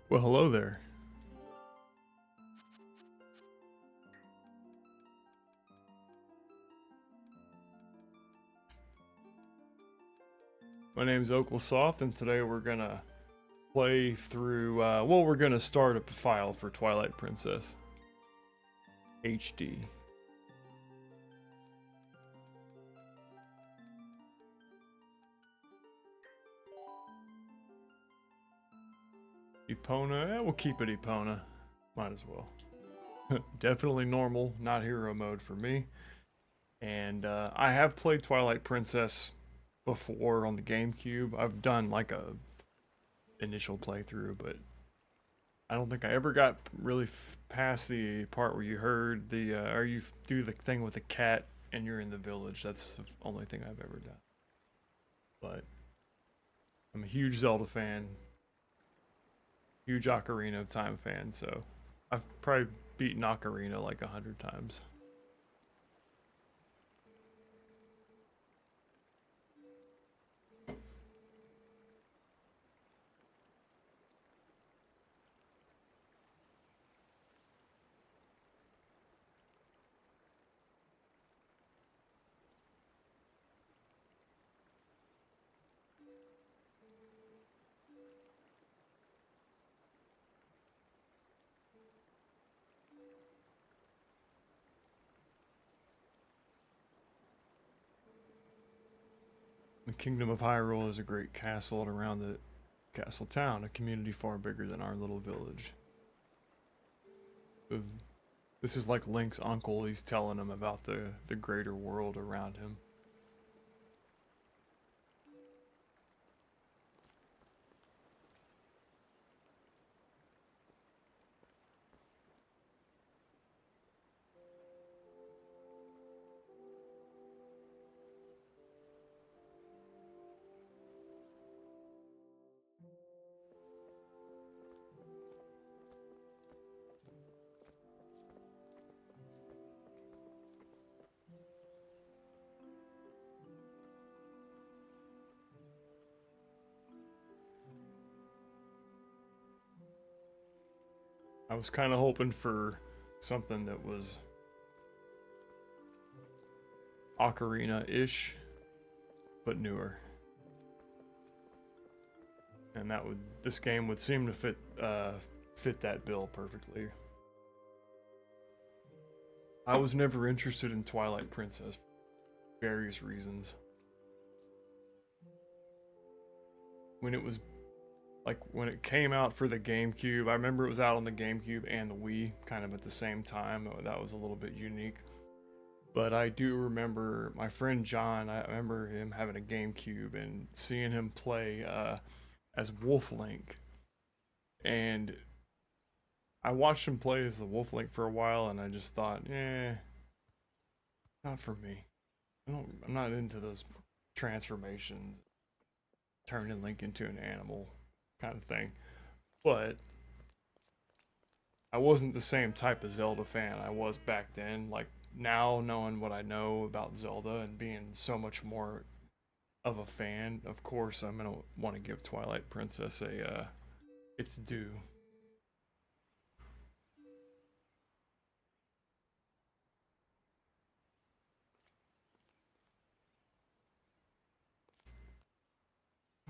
Well, hello there. My name is Oklasoft, and today we're gonna play through. We're gonna start up a file for Twilight Princess HD. Epona, we'll keep it Epona. Might as well. Definitely normal, not hero mode for me. And I have played Twilight Princess before on the GameCube. I've done like a initial playthrough, but I don't think I ever got really past the part where you heard the, or you do the thing with the cat and you're in the village. That's the only thing I've ever done. But I'm a huge Zelda fan, huge Ocarina of Time fan, so I've probably beaten Ocarina like 100 times. The Kingdom of Hyrule is a great castle, and around the castle town, a community far bigger than our little village. This is like Link's uncle. He's telling him about the greater world around him. I was kind of hoping for something that was Ocarina-ish, but newer. And this game would seem to fit that bill perfectly. I was never interested in Twilight Princess for various reasons. When it came out for the GameCube, I remember it was out on the GameCube and the Wii kind of at the same time. That was a little bit unique. But I do remember my friend John, I remember him having a GameCube and seeing him play as Wolf Link. And I watched him play as the Wolf Link for a while, and I just thought, not for me. I'm not into those transformations, turning Link into an animal kind of thing. But I wasn't the same type of Zelda fan I was back then. Like now, knowing what I know about Zelda and being so much more of a fan, of course I'm gonna want to give Twilight Princess its due.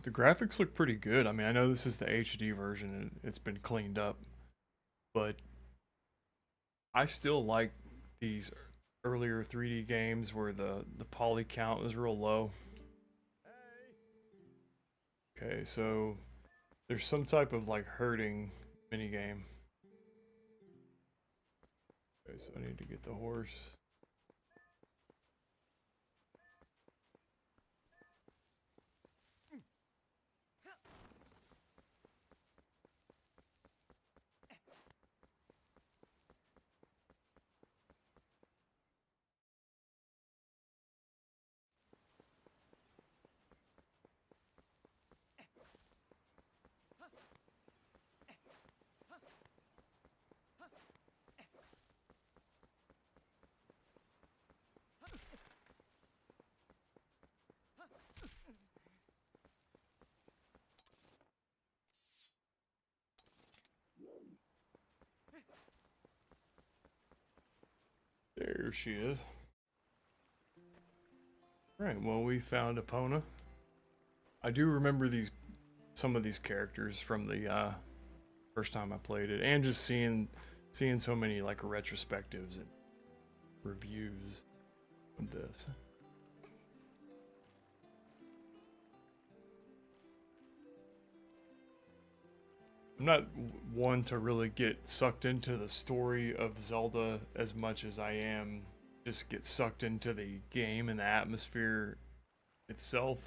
The graphics look pretty good. I mean, I know this is the HD version and it's been cleaned up, but I still like these earlier 3D games where the poly count was real low. Okay, so there's some type of like herding minigame. Okay, so I need to get the horse. There she is. Right, well, we found Epona. I do remember some of these characters from the first time I played it, and just seeing so many like retrospectives and reviews of this. I'm not one to really get sucked into the story of Zelda as much as I am just get sucked into the game and the atmosphere itself.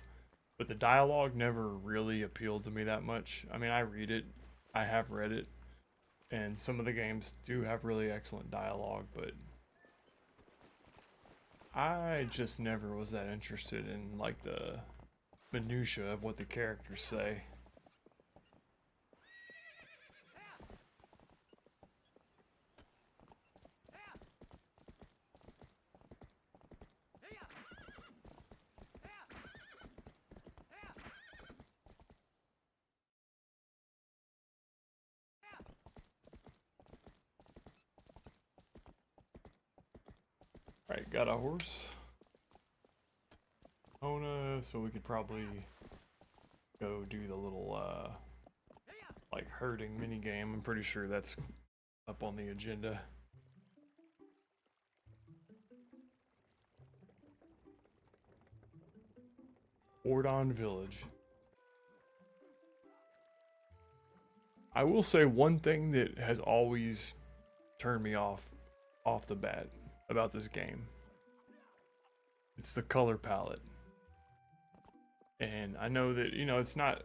But the dialogue never really appealed to me that much. I mean, I read it, I have read it, and some of the games do have really excellent dialogue, but I just never was that interested in like the minutia of what the characters say. Alright, got a horse. Epona, so we could probably go do the little like herding mini game. I'm pretty sure that's up on the agenda. Ordon Village. I will say one thing that has always turned me off the bat about this game. It's the color palette. And I know that, you know, it's not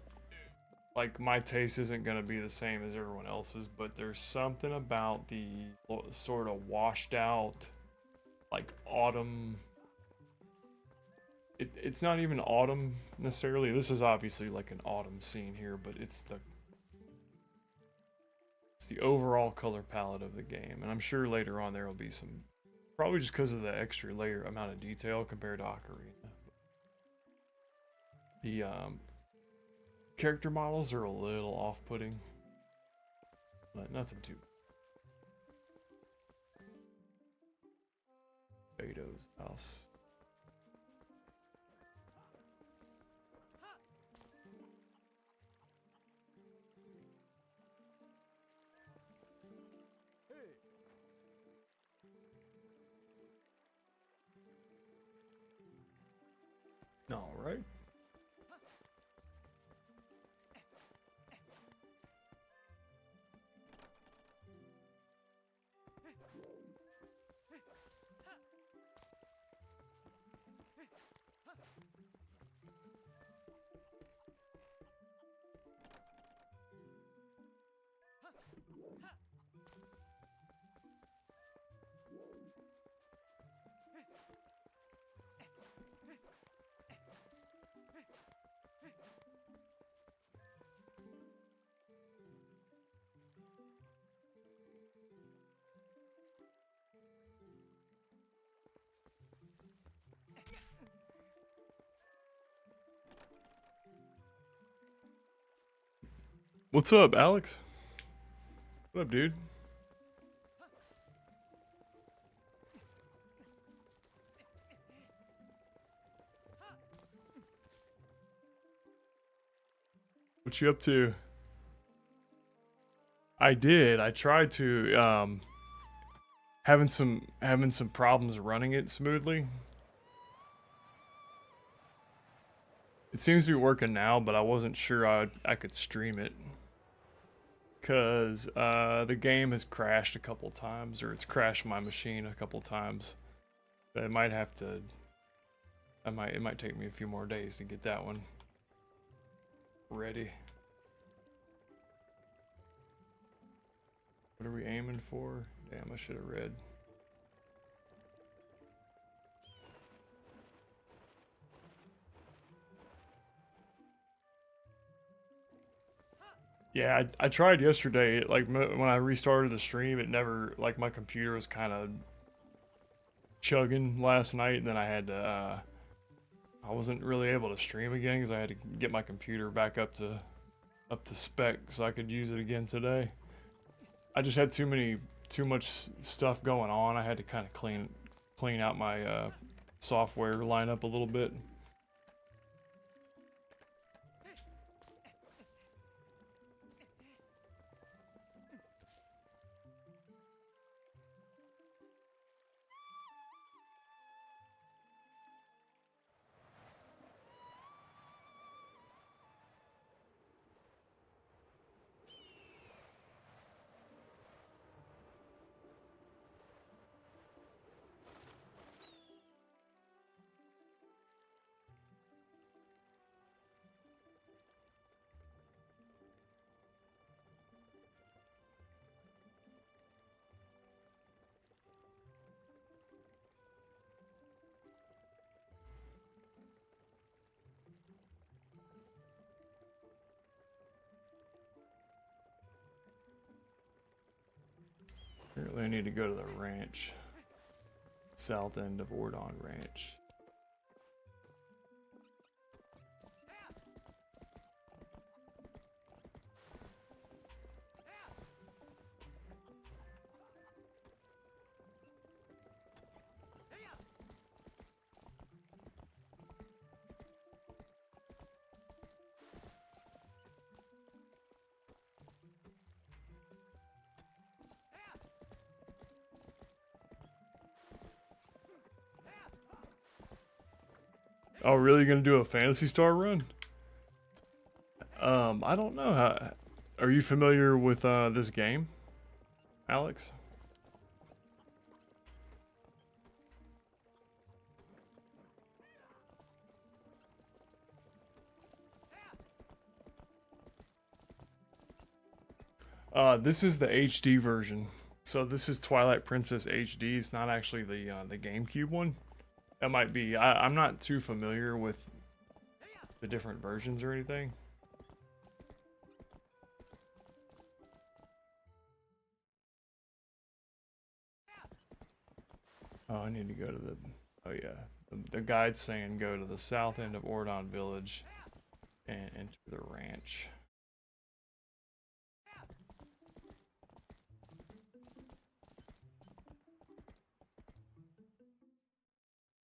like my taste isn't going to be the same as everyone else's, but there's something about the sort of washed out like autumn. It's not even autumn necessarily. This is obviously like an autumn scene here, but it's the overall color palette of the game. And I'm sure later on there will be some, probably just because of the extra layer amount of detail compared to Ocarina. The character models are a little off-putting, but nothing too. Beto's house. All right. What's up, Alex? What up, dude? What you up to? I did. I tried to having some problems running it smoothly. It seems to be working now, but I wasn't sure I could stream it. Cause the game has crashed a couple times, or it's crashed my machine a couple times. So it might have to. It might take me a few more days to get that one ready. What are we aiming for? Damn, I should have read. Yeah, I tried yesterday. Like when I restarted the stream, it never, like my computer was kind of chugging last night, and then I had to. I wasn't really able to stream again because I had to get my computer back up to spec so I could use it again today. I just had too much stuff going on. I had to kind of clean out my software lineup a little bit. Apparently I need to go to the ranch. South end of Ordon Ranch. Oh, really? You're gonna do a Phantasy Star run? I don't know how. Are you familiar with this game, Alex? This is the HD version. So this is Twilight Princess HD. It's not actually the GameCube one. That might be. I'm not too familiar with the different versions or anything. Oh, I need to go to the. Oh yeah, the guide's saying go to the south end of Ordon Village and enter the ranch.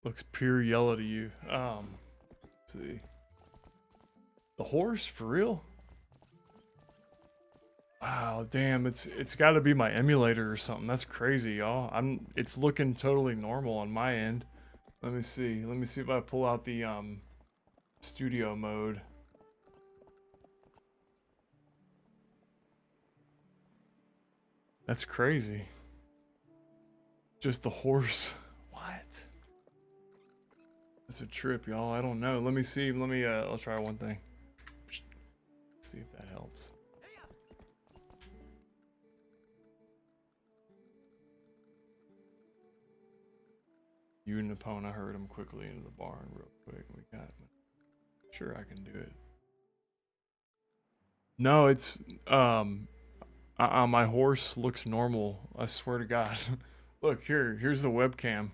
Looks pure yellow to you. Let's see. The horse, for real? Wow, damn, it's got to be my emulator or something. That's crazy, y'all. It's looking totally normal on my end. Let me see. Let me see if I pull out the studio mode. That's crazy. Just the horse. What? That's a trip, y'all. I don't know. Let me see. I'll try one thing. See if that helps. You and Epona herd him quickly into the barn real quick. We got him. Sure, I can do it. No, it's my horse looks normal. I swear to God. Look here's the webcam.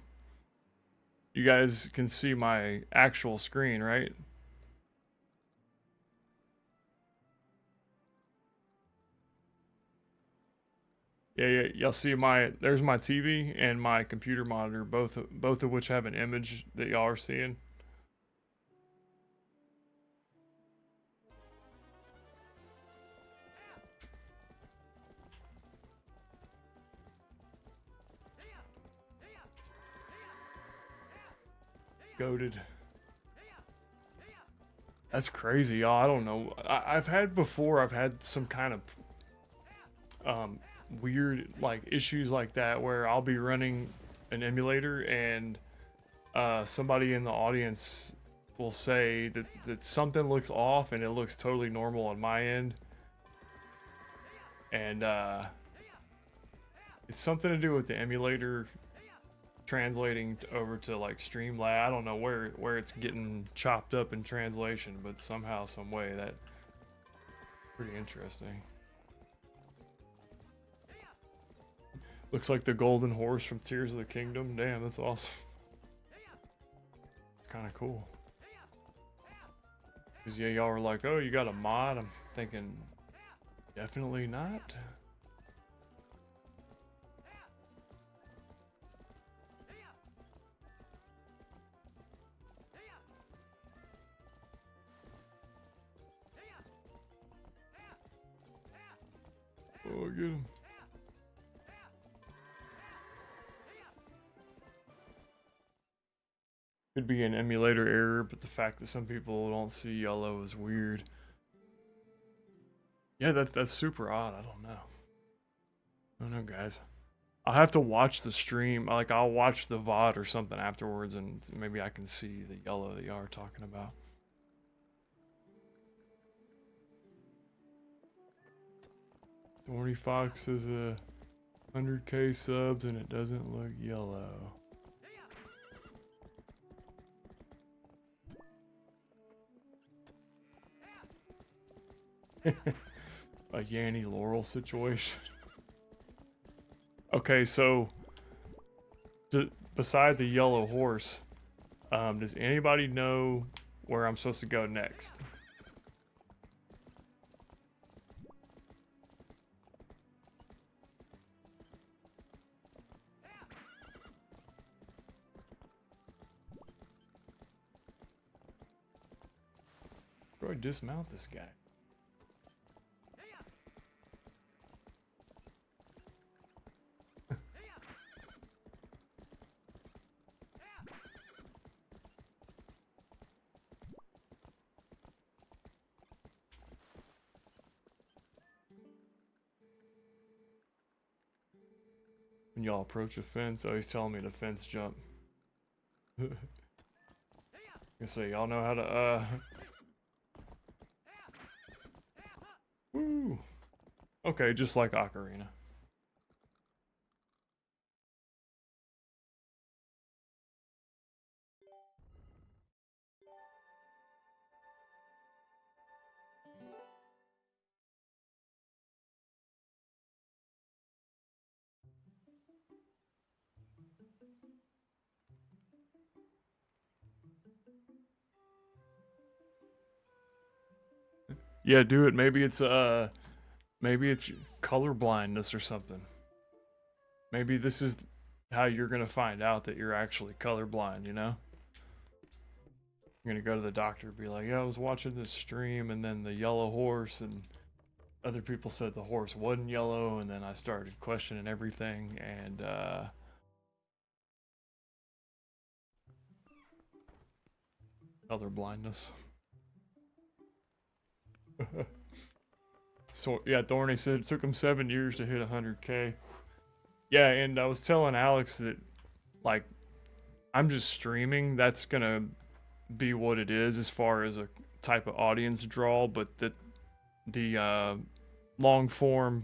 You guys can see my actual screen, right? Yeah, y'all see there's my TV and my computer monitor, both of which have an image that y'all are seeing. Goated. That's crazy, y'all. I don't know. I've had some kind of weird like issues like that where I'll be running an emulator and somebody in the audience will say that something looks off and it looks totally normal on my end. And it's something to do with the emulator translating over to like Streamlabs. I don't know where it's getting chopped up in translation, but somehow, some way that pretty interesting. Looks like the golden horse from Tears of the Kingdom. Damn, that's awesome. Kind of cool. Cause yeah, y'all were like, "Oh, you got a mod?" I'm thinking, definitely not. Oh, get him. Could be an emulator error, but the fact that some people don't see yellow is weird. Yeah, that's super odd. I don't know. I don't know, guys. I'll have to watch the stream. Like, I'll watch the VOD or something afterwards, and maybe I can see the yellow that y'all are talking about. Thorny Fox is a 100K subs, and it doesn't look yellow. A Yanny Laurel situation. Okay, so beside the yellow horse, does anybody know where I'm supposed to go next? Where do I dismount this guy? When y'all approach a fence, oh, he's telling me to fence jump. I say, y'all know how to, woo! Okay, just like Ocarina. Yeah, do it. Maybe it's color blindness or something. Maybe this is how you're gonna find out that you're actually colorblind, you know? You're gonna go to the doctor and be like, yeah, I was watching this stream and then the yellow horse and other people said the horse wasn't yellow, and then I started questioning everything, and color blindness. So yeah, Thorny said it took him 7 years to hit 100K. Yeah, and I was telling Alex that, like, I'm just streaming. That's gonna be what it is as far as a type of audience draw, but that the long form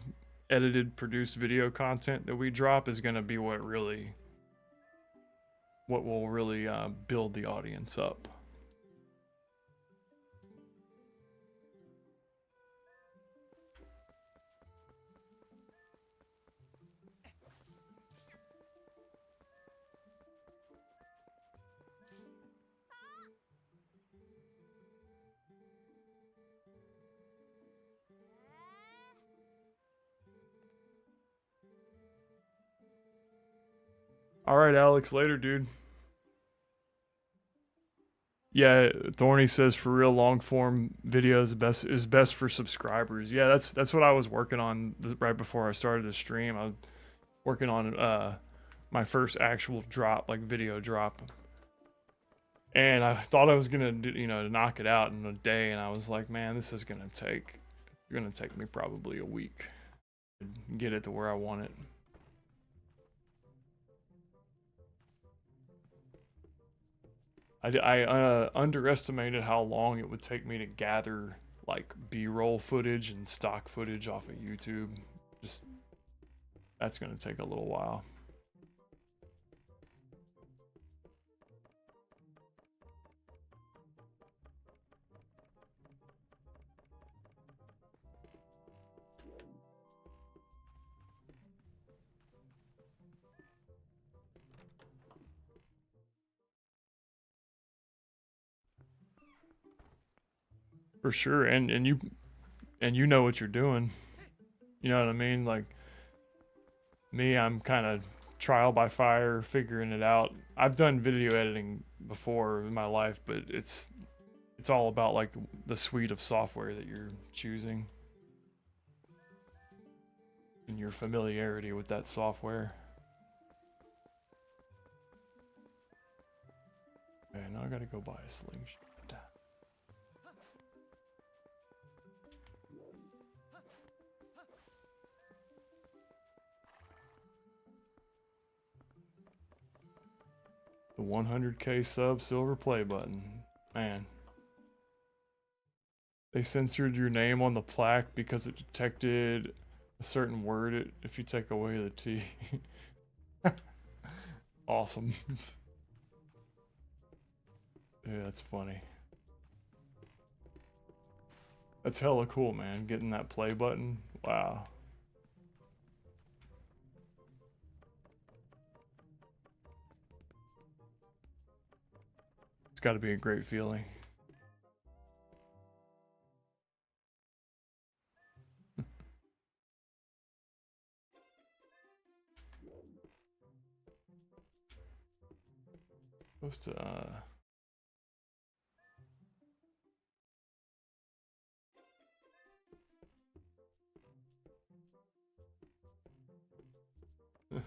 edited produced video content that we drop is gonna be what will really build the audience up. All right, Alex, later, dude. Yeah, Thorny says for real long form videos is best for subscribers. Yeah, that's what I was working on right before I started the stream. I was working on my first actual drop, like video drop. And I thought I was gonna knock it out in a day, and I was like, man, this is gonna take me probably a week to get it to where I want it. I underestimated how long it would take me to gather like B-roll footage and stock footage off of YouTube. Just that's gonna take a little while. For sure, and you know what you're doing. You know what I mean? Like me, I'm kind of trial by fire, figuring it out. I've done video editing before in my life, but it's all about like the suite of software that you're choosing. and your familiarity with that software. Okay, now I gotta go buy a slingshot. The 100K sub silver play button. Man. They censored your name on the plaque because it detected a certain word if you take away the T. Awesome. Yeah, that's funny. That's hella cool, man. Getting that play button. Wow. It's got to be a great feeling. Supposed to,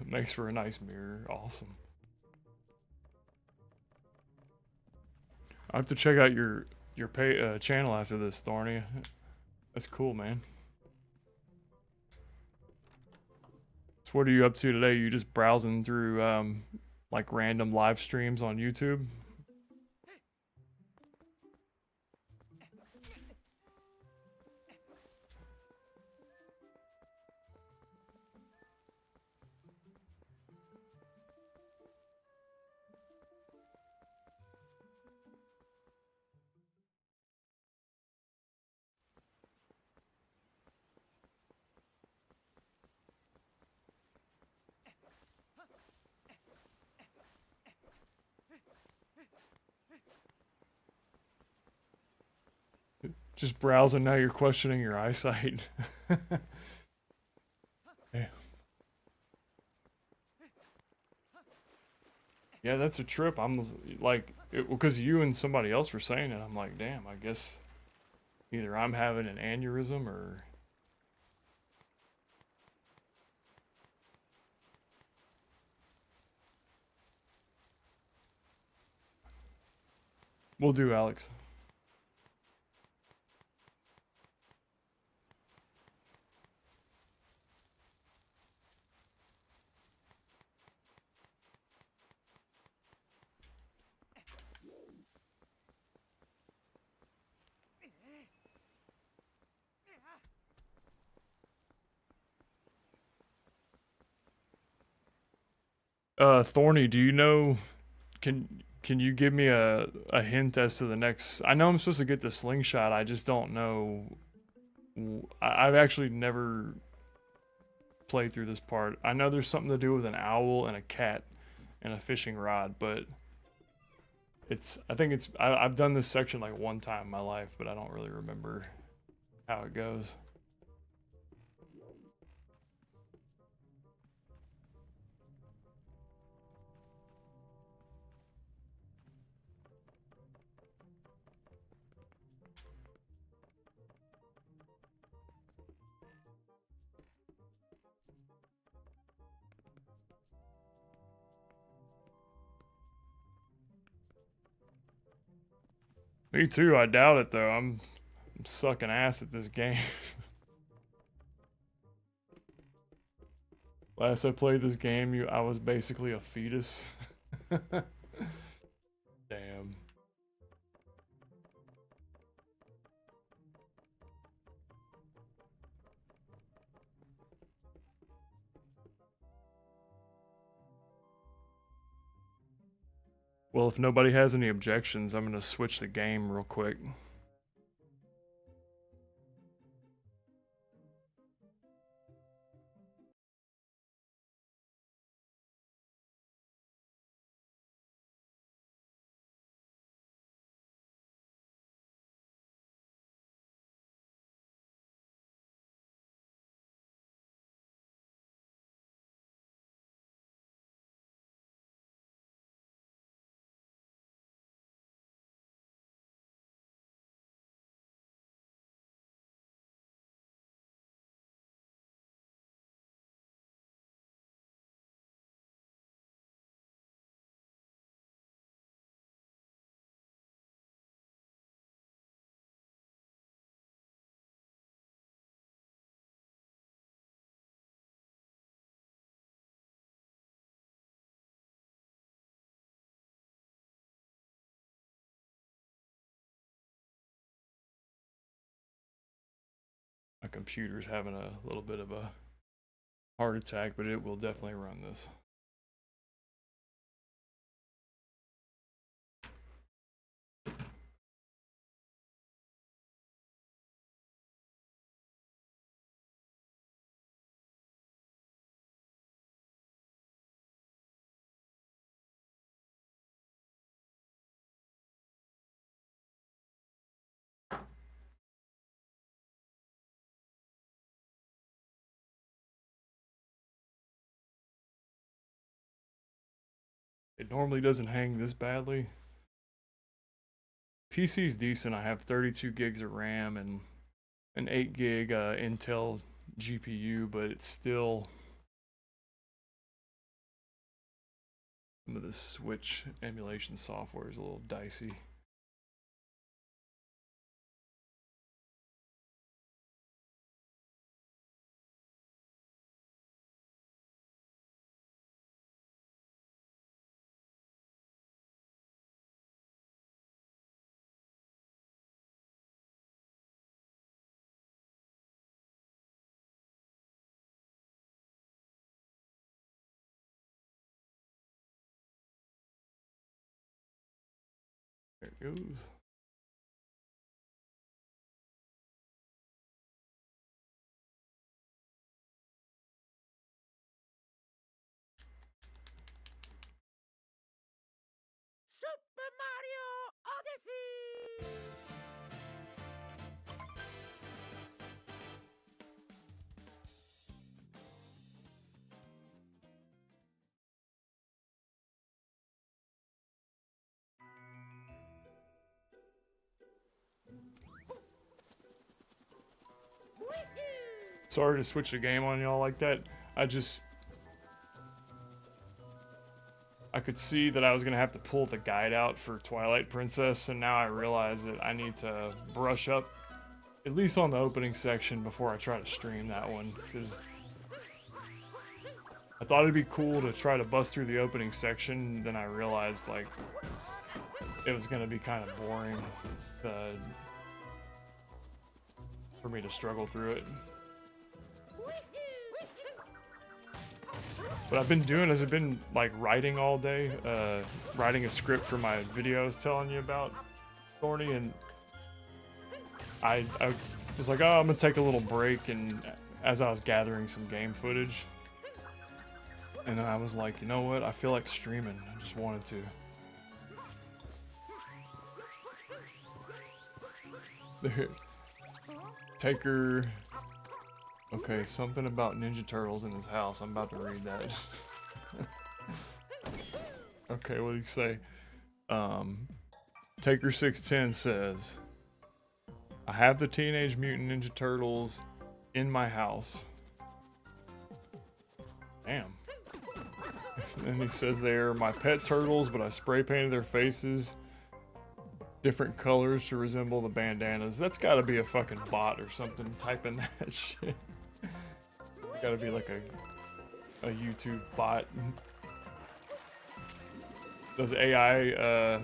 makes for a nice mirror. Awesome. I have to check out your channel after this, Thorny. That's cool, man. So what are you up to today? You just browsing through like random live streams on YouTube? Just browsing, now you're questioning your eyesight. Yeah. Yeah, that's a trip. I'm like, because you and somebody else were saying it, I'm like, damn, I guess either I'm having an aneurysm or... Will do, Alex. Thorny, do you know, can you give me a hint as to the next... I know I'm supposed to get the slingshot, I just don't know... I've actually never played through this part. I know there's something to do with an owl and a cat and a fishing rod, but I think it's, I've done this section like one time in my life, but I don't really remember how it goes. Me too, I doubt it though. I'm sucking ass at this game. Last I played this game, I was basically a fetus. Damn. Well, if nobody has any objections, I'm gonna switch the game real quick. My computer's having a little bit of a heart attack, but it will definitely run this. It normally doesn't hang this badly. PC's decent. I have 32 gigs of RAM and an 8 gig Intel GPU, but it's still, some of the Switch emulation software is a little dicey. There it goes. Super Mario Odyssey! Sorry to switch the game on y'all like that. I could see that I was gonna have to pull the guide out for Twilight Princess, and now I realize that I need to brush up at least on the opening section before I try to stream that one, because I thought it'd be cool to try to bust through the opening section, then I realized like it was gonna be kind of boring for me to struggle through it. What I've been doing is I've been like writing all day, writing a script for my video I was telling you about, Thorny, and I was like, oh, I'm gonna take a little break, and as I was gathering some game footage, and then I was like, you know what, I feel like streaming, I just wanted to. There, Taker. Okay, something about Ninja Turtles in his house. I'm about to read that. Okay, what do you say? Taker610 says, I have the Teenage Mutant Ninja Turtles in my house. Damn. And he says they're my pet turtles, but I spray painted their faces different colors to resemble the bandanas. That's gotta be a fucking bot or something typing that shit. Gotta be like a YouTube bot. Those AI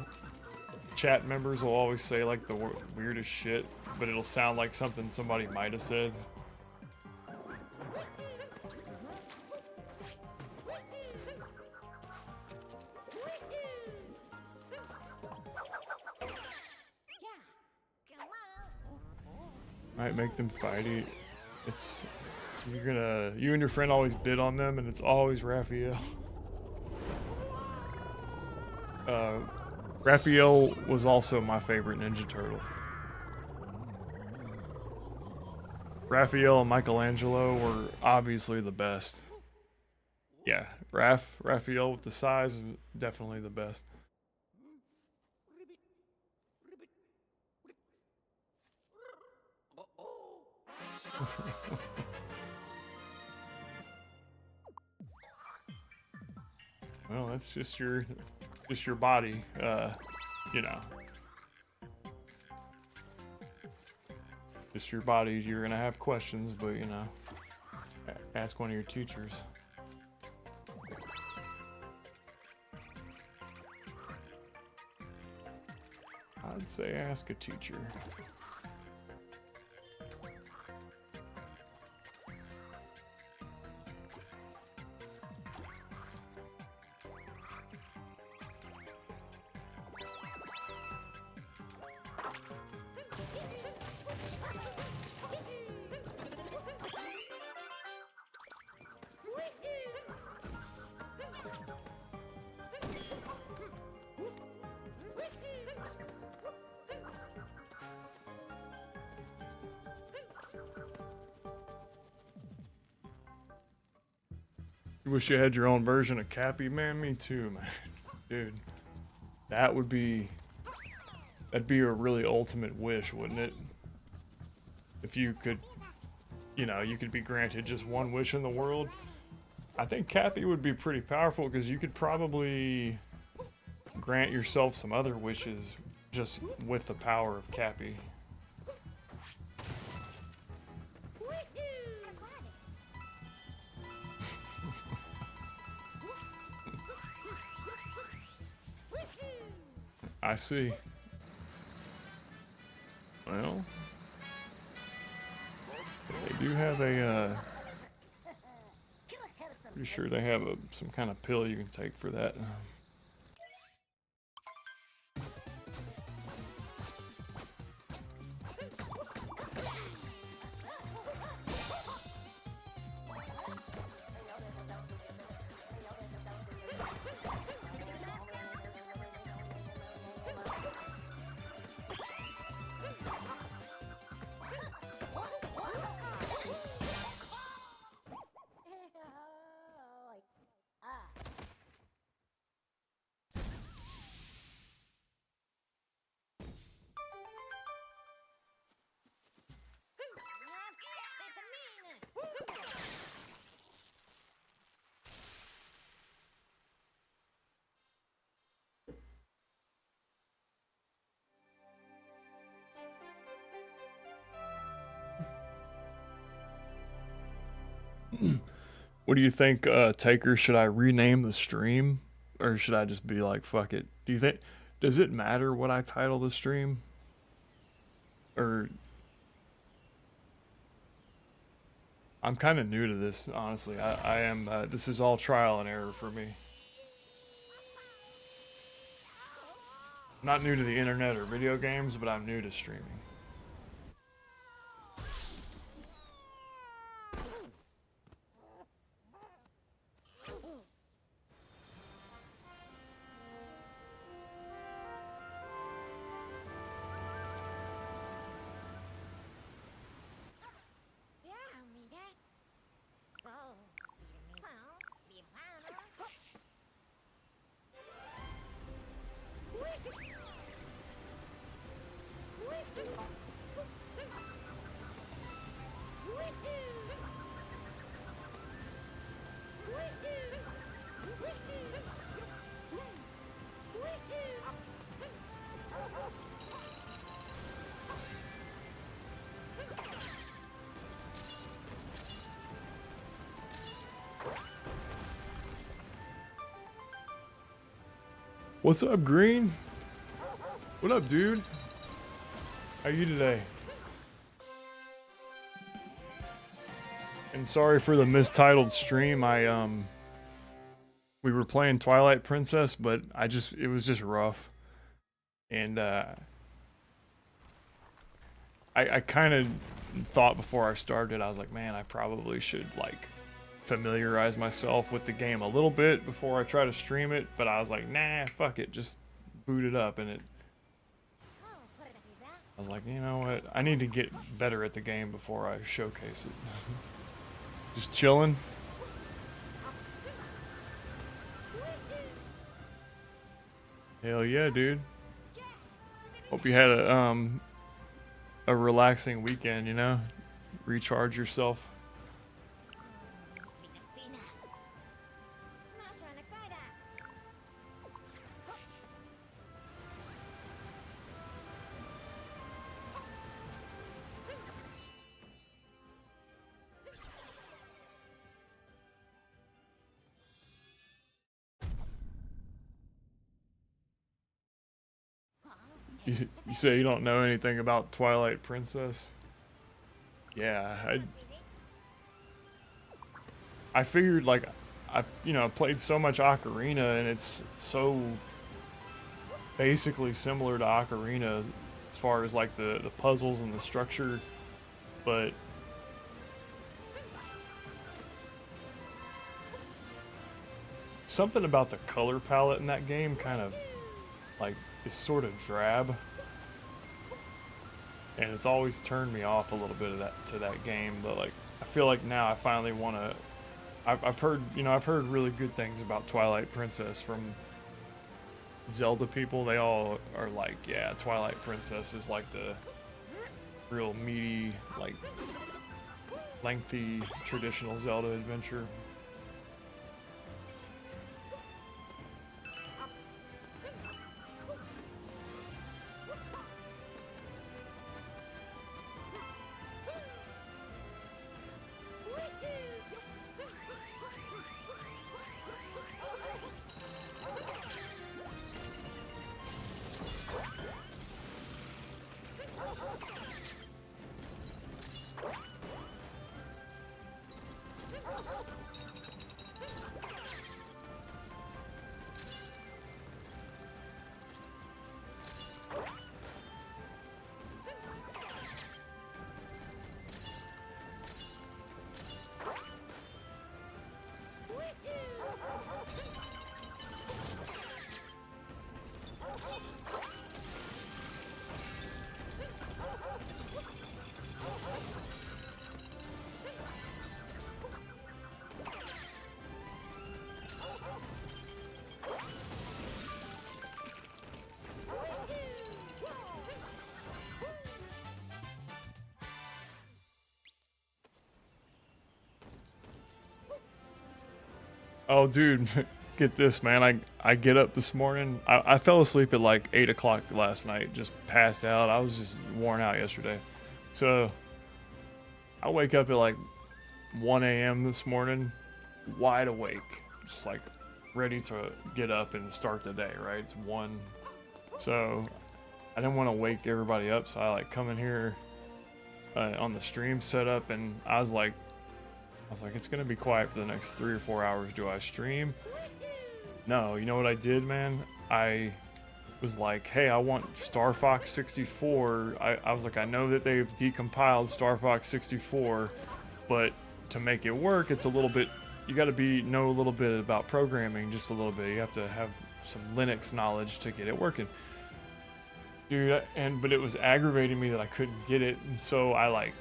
chat members will always say like the weirdest shit, but it'll sound like something somebody might have said. Might make them fighty. You and your friend always bid on them, and it's always Raphael. Raphael was also my favorite Ninja Turtle. Raphael and Michelangelo were obviously the best. Yeah, Raphael with the size is definitely the best. Well, that's just your body, you know. Just your body. You're gonna have questions, but you know, ask one of your teachers. I'd say ask a teacher. Wish you had your own version of Cappy, man. Me too, man. Dude, that'd be a really ultimate wish, wouldn't it? If you could, you could be granted just one wish in the world. I think Cappy would be pretty powerful because you could probably grant yourself some other wishes just with the power of Cappy. I see. Well, they do have a, pretty sure they have some kind of pill you can take for that. What do you think, Taker? Should I rename the stream? Or should I just be like, fuck it? Do you think, does it matter what I title the stream? Or, I'm kind of new to this, honestly. I am, this is all trial and error for me. I'm not new to the internet or video games, but I'm new to streaming. What's up, Green? What up, dude? How you today? And sorry for the mistitled stream. We were playing Twilight Princess, but it was just rough. And I kind of thought before I started, I was like, man, I probably should like familiarize myself with the game a little bit before I try to stream it, but I was like, nah, fuck it, just boot it up. And I was like, you know what, I need to get better at the game before I showcase it. Just chilling. Hell yeah, dude. Hope you had a relaxing weekend, you know? Recharge yourself. You say you don't know anything about Twilight Princess? Yeah, I figured, like, I've played so much Ocarina, and it's so basically similar to Ocarina as far as like the puzzles and the structure, but something about the color palette in that game kind of like is sort of drab, and it's always turned me off a little bit of that game. But like, I feel like now I finally want to I've heard, you know, I've heard really good things about Twilight Princess from Zelda people. They all are like, yeah, Twilight Princess is like the real meaty, like lengthy traditional Zelda adventure. Oh, dude, get this, man. I get up this morning. I fell asleep at like 8 o'clock last night, just passed out. I was just worn out yesterday. So I wake up at like 1 a.m. this morning, wide awake, just like ready to get up and start the day, right? It's 1. So I didn't want to wake everybody up, so I like come in here on the stream setup, and I was like, it's gonna be quiet for the next 3 or 4 hours. Do I stream? No, you know what I did, man? I was like, hey, I want Star Fox 64. I was like, I know that they've decompiled Star Fox 64, but to make it work, it's a little bit, you gotta know a little bit about programming, just a little bit. You have to have some Linux knowledge to get it working. Dude, but it was aggravating me that I couldn't get it, and so I like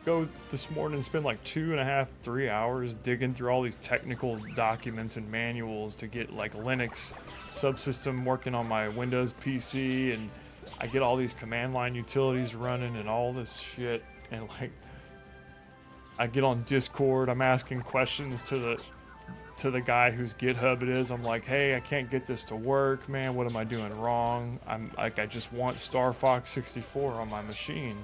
go this morning and spend like 2.5, 3 hours digging through all these technical documents and manuals to get like Linux subsystem working on my Windows PC, and I get all these command line utilities running and all this shit, and like I get on Discord, I'm asking questions to the guy whose GitHub it is. I'm like, hey, I can't get this to work, man. What am I doing wrong? I'm like, I just want Star Fox 64 on my machine,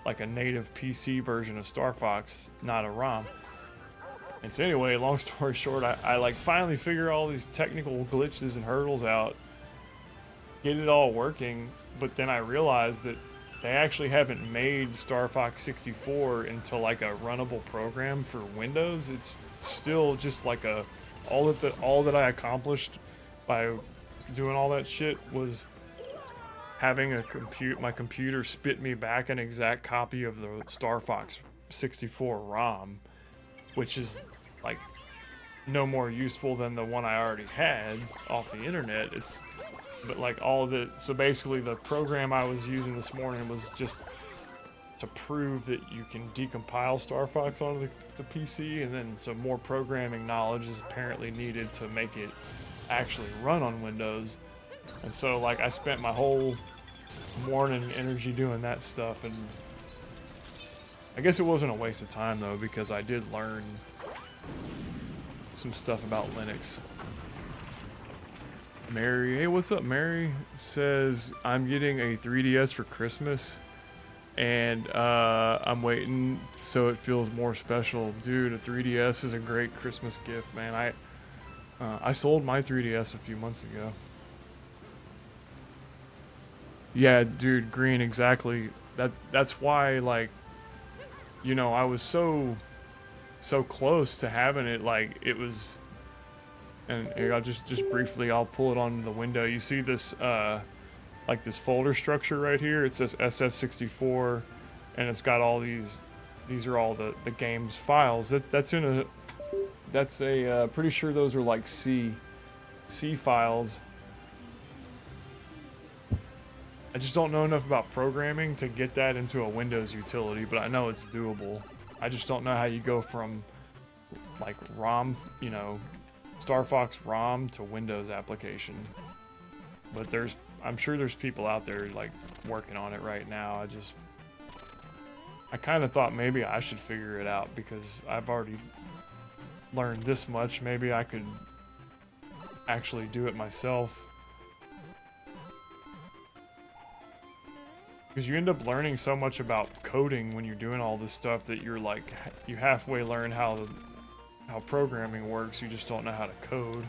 like a native PC version of Star Fox, not a ROM. And so anyway, long story short, I like finally figure all these technical glitches and hurdles out, get it all working, but then I realized that they actually haven't made Star Fox 64 into like a runnable program for Windows. It's still just like all that I accomplished by doing all that shit was having my computer spit me back an exact copy of the Star Fox 64 ROM, which is like no more useful than the one I already had off the internet. But like all of it, so basically the program I was using this morning was just to prove that you can decompile Star Fox onto the PC, and then some more programming knowledge is apparently needed to make it actually run on Windows. And so like I spent my whole morning energy doing that stuff, and I guess it wasn't a waste of time though, because I did learn some stuff about Linux. Mary, hey, what's up? Mary says, I'm getting a 3DS for Christmas, and I'm waiting so it feels more special. Dude, a 3DS is a great Christmas gift, man. I sold my 3DS a few months ago. Yeah, dude, green, exactly. That's why, like, you know, I was so close to having it. Like, it was. And I'll just briefly, I'll pull it on the window. You see this, like this folder structure right here? It says SF64, and it's got all these are all the game's files. That's pretty sure those are like C files. I just don't know enough about programming to get that into a Windows utility, but I know it's doable. I just don't know how you go from like ROM, you know, Star Fox ROM to Windows application. But I'm sure there's people out there like working on it right now. I kind of thought maybe I should figure it out because I've already learned this much. Maybe I could actually do it myself. Because you end up learning so much about coding when you're doing all this stuff that you're like, you halfway learn how programming works, you just don't know how to code.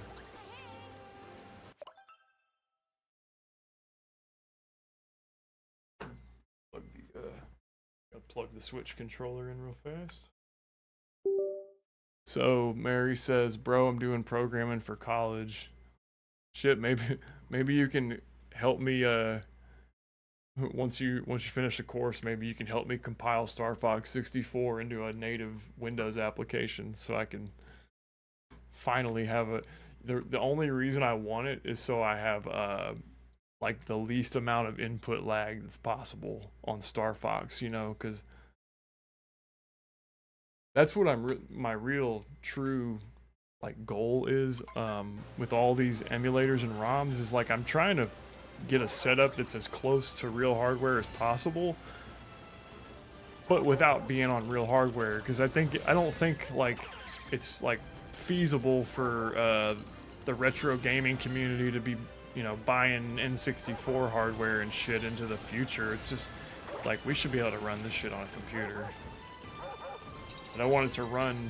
Gotta plug the Switch controller in real fast. So Mary says, "Bro, I'm doing programming for college. Shit, maybe you can help me. Once you finish the course, maybe you can help me compile Star Fox 64 into a native Windows application, so I can finally have a. The only reason I want it is so I have like the least amount of input lag that's possible on Star Fox, you know, because that's what my real true like goal is with all these emulators and ROMs is like I'm trying to get a setup that's as close to real hardware as possible, but without being on real hardware, because I don't think like it's like feasible for the retro gaming community to be, you know, buying N64 hardware and shit into the future. It's just like we should be able to run this shit on a computer. And I want it to run,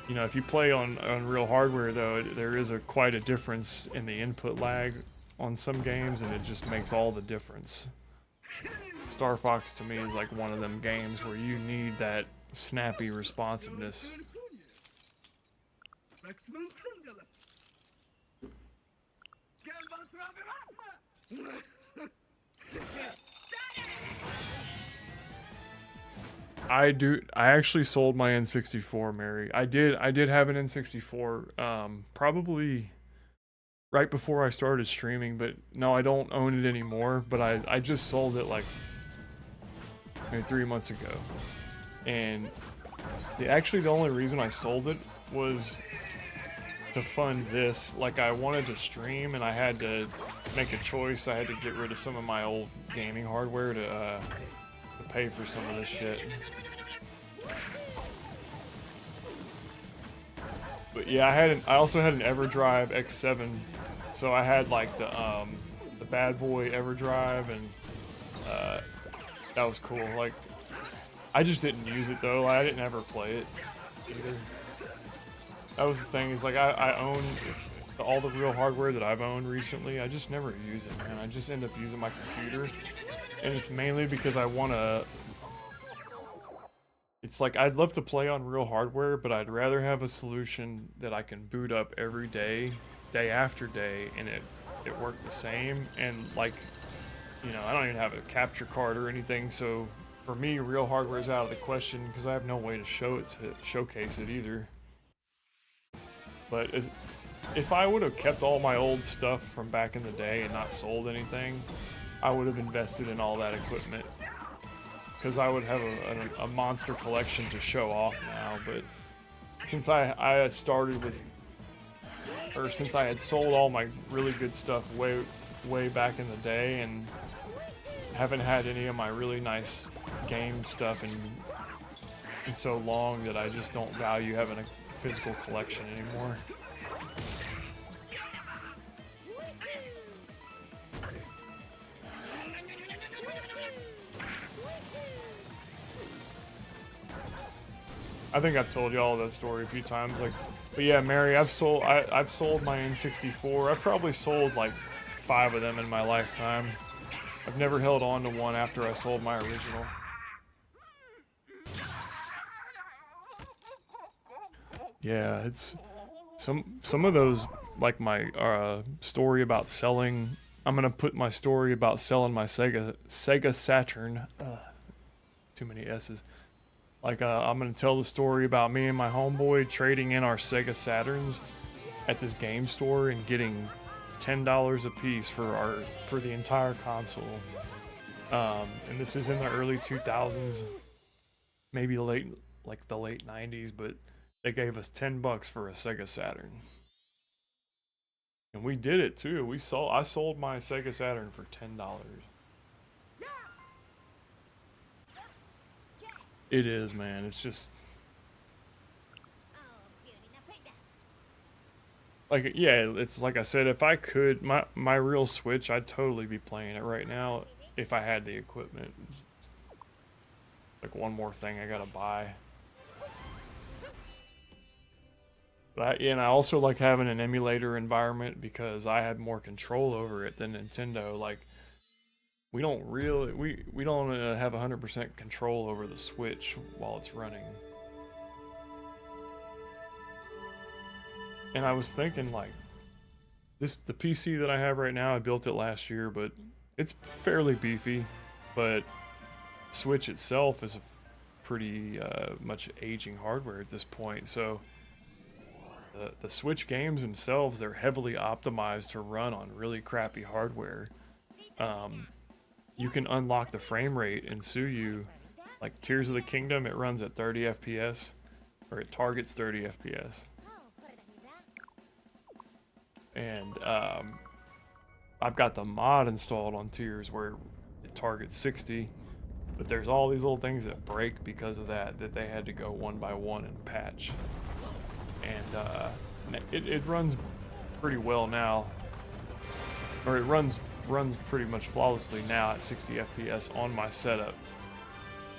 you know, if you play on real hardware though, there is quite a difference in the input lag on some games, and it just makes all the difference. Star Fox to me is like one of them games where you need that snappy responsiveness. I actually sold my N64, Mary. I did have an N64 probably right before I started streaming, but no, I don't own it anymore, but I just sold it like maybe 3 months ago. And actually the only reason I sold it was to fund this. Like I wanted to stream and I had to make a choice. I had to get rid of some of my old gaming hardware to pay for some of this shit. But yeah, I also had an EverDrive X7, so I had like the bad boy EverDrive, and that was cool. Like I just didn't use it though. I didn't ever play it either. That was the thing, is like I own all the real hardware that I've owned recently. I just never use it, man. I just end up using my computer, and it's mainly because I want to. It's like I'd love to play on real hardware, but I'd rather have a solution that I can boot up every day, day after day, and it worked the same. And like, you know, I don't even have a capture card or anything, so for me, real hardware is out of the question because I have no way to showcase it either. But if I would have kept all my old stuff from back in the day and not sold anything, I would have invested in all that equipment, because I would have a monster collection to show off now. But since I started with, or since I had sold all my really good stuff way back in the day, and haven't had any of my really nice game stuff in so long, that I just don't value having a physical collection anymore. I think I've told y'all that story a few times, like, but yeah, Mary, I've sold my N64. I've probably sold like 5 of them in my lifetime. I've never held on to one after I sold my original. Yeah, it's some of those, like my story about selling. I'm gonna put my story about selling my Sega Saturn. Too many S's. Like, I'm gonna tell the story about me and my homeboy trading in our Sega Saturns at this game store and getting $10 a piece for the entire console. And this is in the early 2000s, maybe the late 90s, but they gave us $10 for a Sega Saturn. And we did it too. I sold my Sega Saturn for $10. It is, man. It's just like, yeah, it's like I said, if I could, my real Switch, I'd totally be playing it right now if I had the equipment. It's like one more thing I gotta buy. But I also like having an emulator environment because I had more control over it than Nintendo. Like, we don't really, we don't have 100% control over the Switch while it's running. And I was thinking, like, the PC that I have right now, I built it last year, but it's fairly beefy. But Switch itself is a pretty much aging hardware at this point. So the Switch games themselves, they're heavily optimized to run on really crappy hardware. You can unlock the frame rate in Suyu. Like Tears of the Kingdom, it runs at 30 FPS, or it targets 30 FPS. And I've got the mod installed on Tears where it targets 60, but there's all these little things that break because of that they had to go one by one and patch. And it runs pretty well now, or it runs pretty much flawlessly now at 60 FPS on my setup.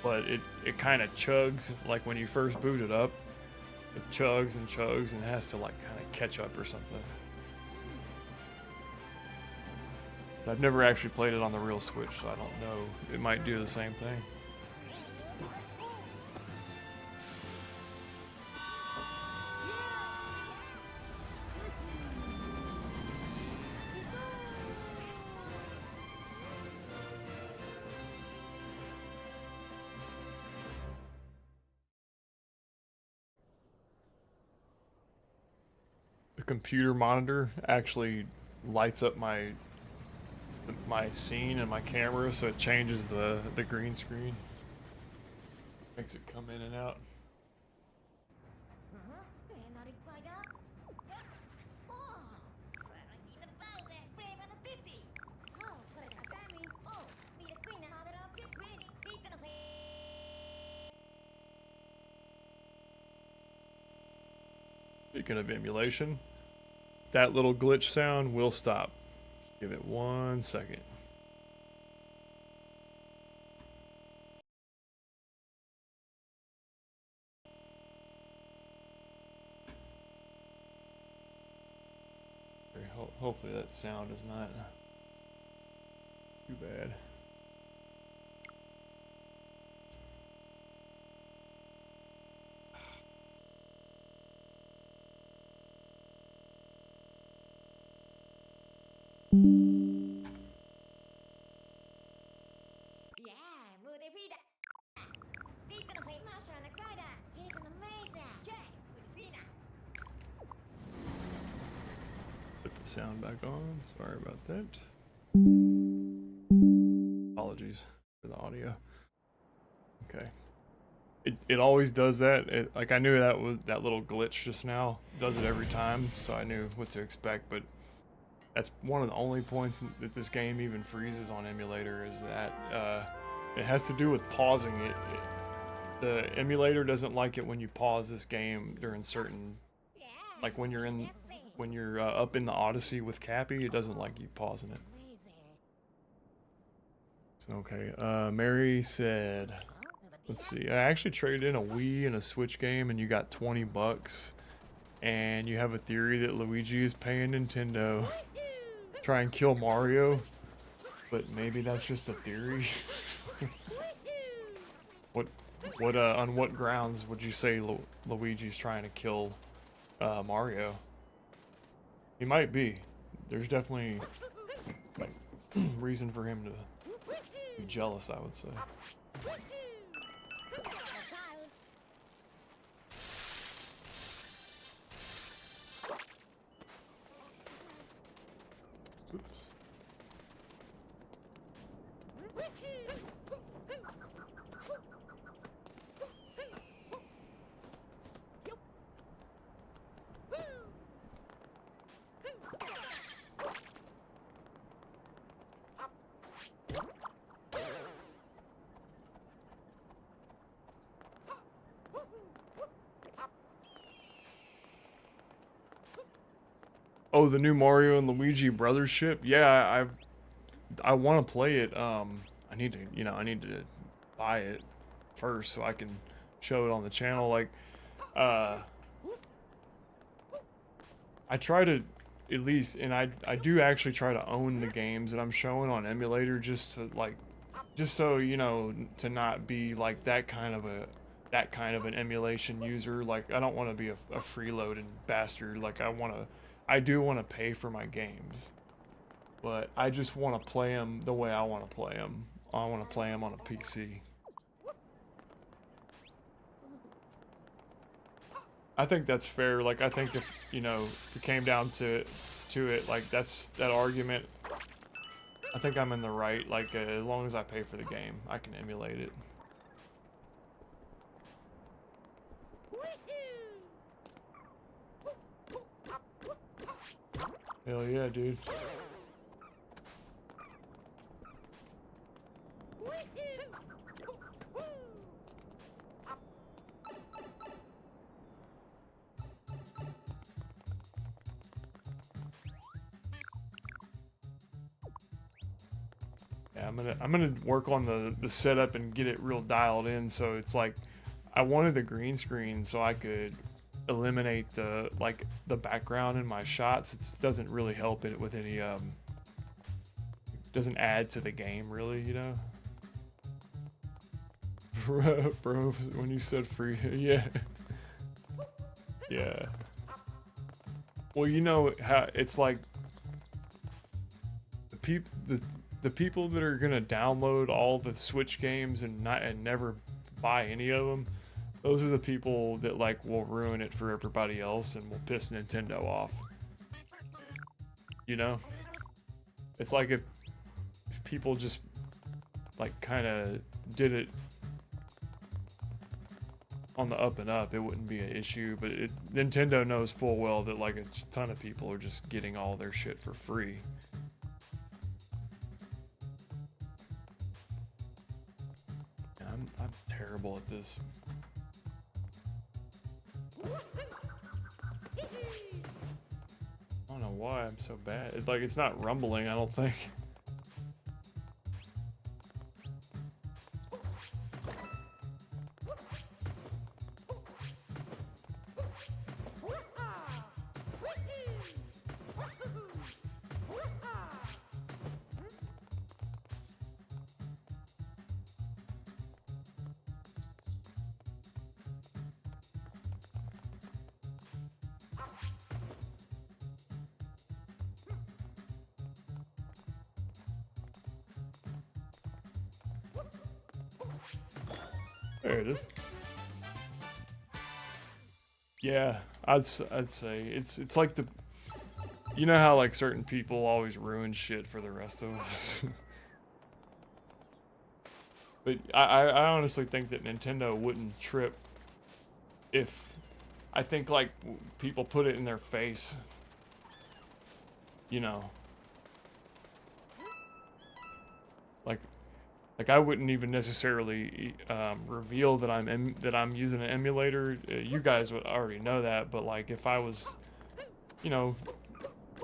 But it kind of chugs, like when you first boot it up, it chugs and chugs and has to like kind of catch up or something. But I've never actually played it on the real Switch, so I don't know. It might do the same thing. The computer monitor actually lights up my scene and my camera, so it changes the green screen, makes it come in and out. Speaking of emulation, that little glitch sound will stop. Give it 1 second. Hopefully that sound is not too bad. Put the sound back on. Sorry about that. Apologies for the audio. Okay. It always does that. Like I knew that was that little glitch just now. Does it every time, so I knew what to expect. But that's one of the only points that this game even freezes on emulator is that it has to do with pausing it. The emulator doesn't like it when you pause this game during certain, like when you're up in the Odyssey with Cappy, it doesn't like you pausing it. So, okay, Mary said, let's see, I actually traded in a Wii and a Switch game and you got $20, and you have a theory that Luigi is paying Nintendo to try and kill Mario, but maybe that's just a theory. On what grounds would you say Luigi's trying to kill Mario? He might be. There's definitely like reason for him to be jealous, I would say. Oops. Oh, the new Mario and Luigi Brothership. Yeah, I want to play it. I need to, I need to buy it first so I can show it on the channel. Like, I try to at least, and I do actually try to own the games that I'm showing on emulator just to like, just so to not be like that kind of an emulation user. Like, I don't want to be a freeloading bastard. Like, I do want to pay for my games, but I just want to play them the way I want to play them. I want to play them on a PC. I think that's fair. Like, I think if if it came down to it, like that argument, I think I'm in the right. Like, as long as I pay for the game, I can emulate it. Hell yeah, dude. Yeah, I'm gonna work on the setup and get it real dialed in. So it's like, I wanted the green screen so I could eliminate the background in my shots. It doesn't really help it with any doesn't add to the game really, Bro, when you said free, yeah. Yeah. Well, you know how it's like the people that are gonna download all the Switch games and never buy any of them. Those are the people that like will ruin it for everybody else and will piss Nintendo off. It's like if people just like kind of did it on the up and up, it wouldn't be an issue. But Nintendo knows full well that like a ton of people are just getting all their shit for free. I'm terrible at this. I don't know why I'm so bad. It's like, it's not rumbling, I don't think. There it is. Yeah, I'd say it's like you know how like certain people always ruin shit for the rest of us. But I honestly think that Nintendo wouldn't trip if, I think like people put it in their face. Like I wouldn't even necessarily reveal that I'm using an emulator. You guys would already know that, but like if I was,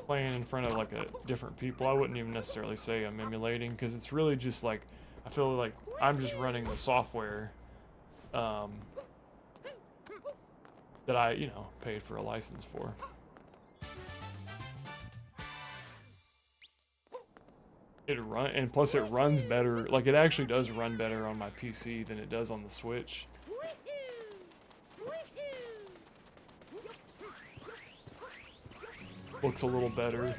playing in front of like different people, I wouldn't even necessarily say I'm emulating, because it's really just like, I feel like I'm just running the software that I paid for a license for. And plus it runs better. Like, it actually does run better on my PC than it does on the Switch. Looks a little better.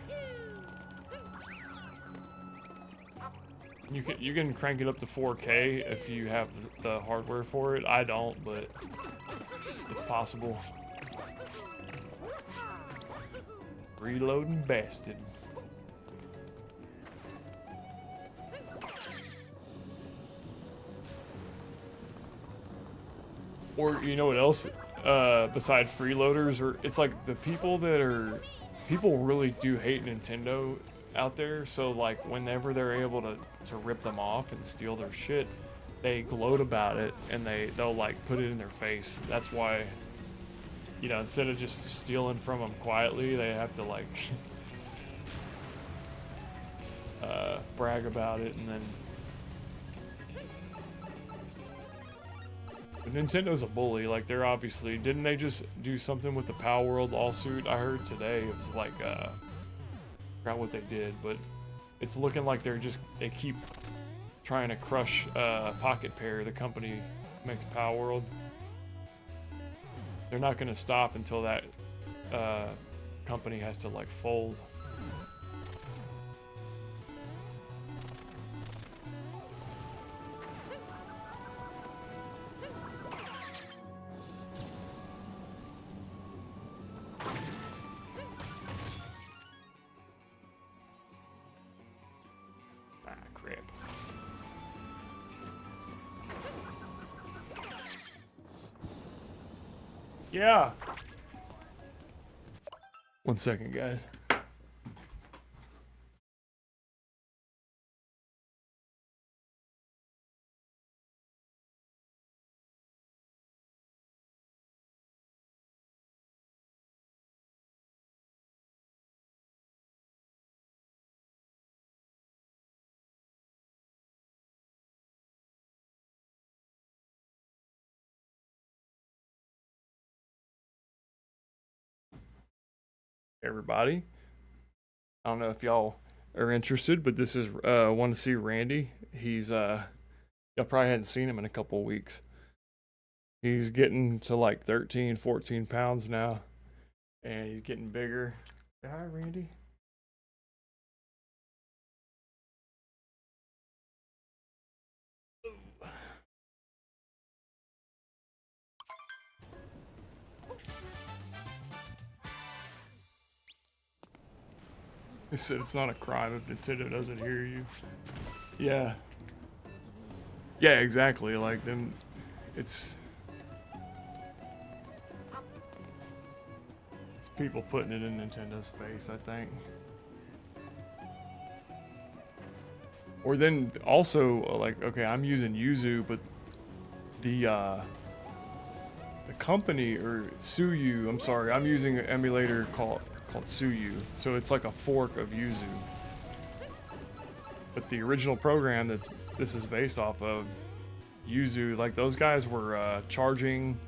You can crank it up to 4K if you have the hardware for it. I don't, but it's possible. Reloading bastard. Or you know what else? Besides freeloaders, or it's like the people people really do hate Nintendo out there. So like whenever they're able to rip them off and steal their shit, they gloat about it and they'll like put it in their face. That's why you know, instead of just stealing from them quietly, they have to like brag about it, and then but Nintendo's a bully. Like, they're obviously, didn't they just do something with the Power World lawsuit? I heard today it was like forgot what they did, but it's looking like they keep trying to crush Pocket Pair, the company that makes Power World. They're not going to stop until that company has to like fold. Ah, crap. Yeah. 1 second, guys. Everybody, I don't know if y'all are interested, but this is want to see Randy. He's y'all probably hadn't seen him in a couple of weeks. He's getting to like 13, 14 pounds now, and he's getting bigger. Say hi, Randy. He said it's not a crime if Nintendo doesn't hear you. Yeah. Yeah, exactly. Like them, it's people putting it in Nintendo's face, I think. Or then also like, okay, I'm using Yuzu, but the company, or Suyu, I'm sorry, I'm using an emulator called Suyu. So it's like a fork of Yuzu. But the original program that this is based off of, Yuzu, like those guys were charging.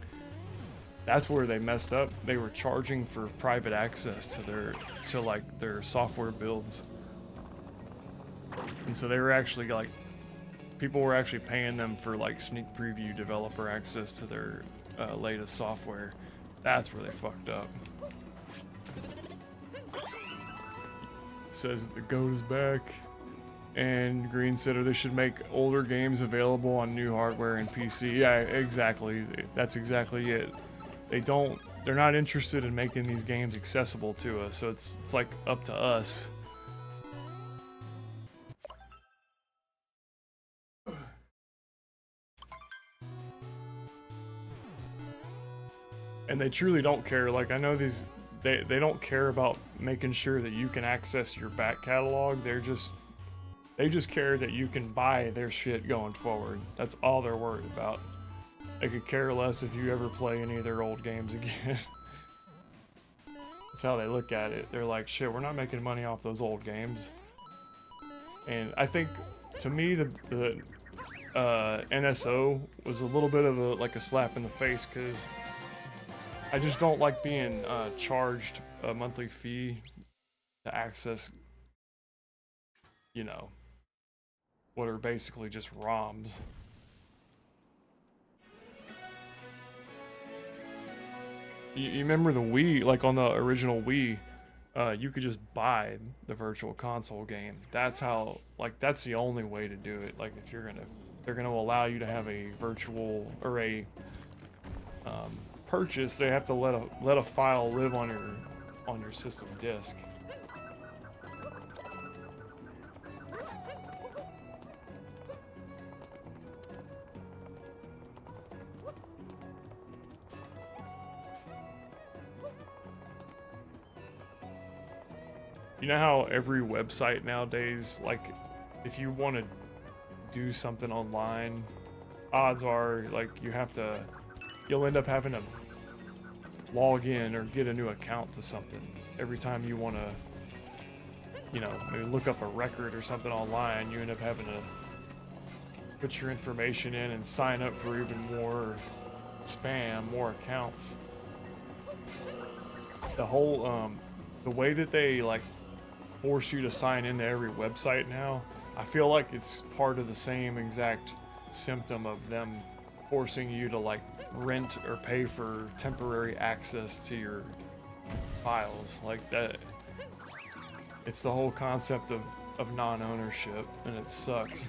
That's where they messed up. They were charging for private access to their software builds. And so they were actually like, people were actually paying them for like sneak preview developer access to their latest software. That's where they fucked up. It says the GOAT is back. And Green said they should make older games available on new hardware and PC. Yeah, exactly. That's exactly it. They're not interested in making these games accessible to us, so it's like up to us. And they truly don't care. Like, I know these, they don't care about making sure that you can access your back catalog. They just care that you can buy their shit going forward. That's all they're worried about. They could care less if you ever play any of their old games again. That's how they look at it. They're like, shit, we're not making money off those old games. And I think, to me, the NSO was a little bit of a slap in the face, because I just don't like being charged a monthly fee to access, you know, what are basically just ROMs. You remember the Wii, like on the original Wii, you could just buy the virtual console game. That's how, like, that's the only way to do it. Like, if they're gonna allow you to have a virtual, or a purchase, they have to let a file live on your system disk. You know how every website nowadays, like, if you want to do something online, odds are, like, you'll end up having to log in or get a new account to something. Every time you want to, you know, maybe look up a record or something online, you end up having to put your information in and sign up for even more spam, more accounts. The whole, the way that they like force you to sign into every website now, I feel like it's part of the same exact symptom of them forcing you to like rent or pay for temporary access to your files. Like that, it's the whole concept of non-ownership, and it sucks.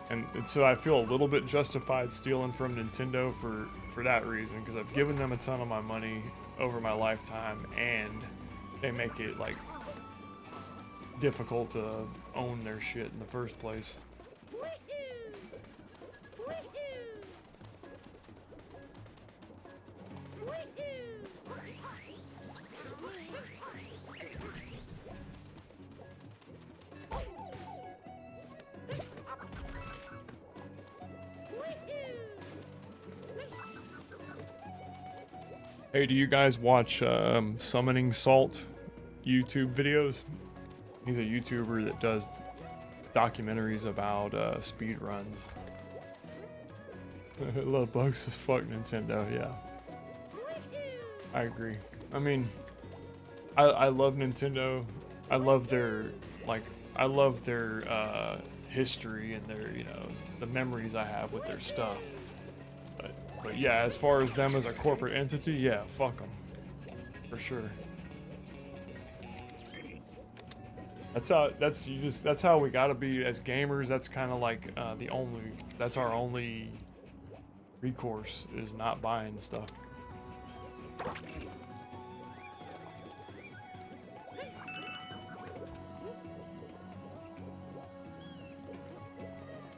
And so I feel a little bit justified stealing from Nintendo for that reason, because I've given them a ton of my money over my lifetime, and they make it like difficult to own their shit in the first place. Hey, do you guys watch Summoning Salt YouTube videos? He's a YouTuber that does documentaries about speed runs. Love bugs as fuck Nintendo, yeah. I agree. I mean, I love Nintendo. I love their history and their, you know, the memories I have with their stuff. But yeah, as far as them as a corporate entity, yeah, fuck them. For sure. That's how we gotta be as gamers. That's kind of like that's our only recourse, is not buying stuff.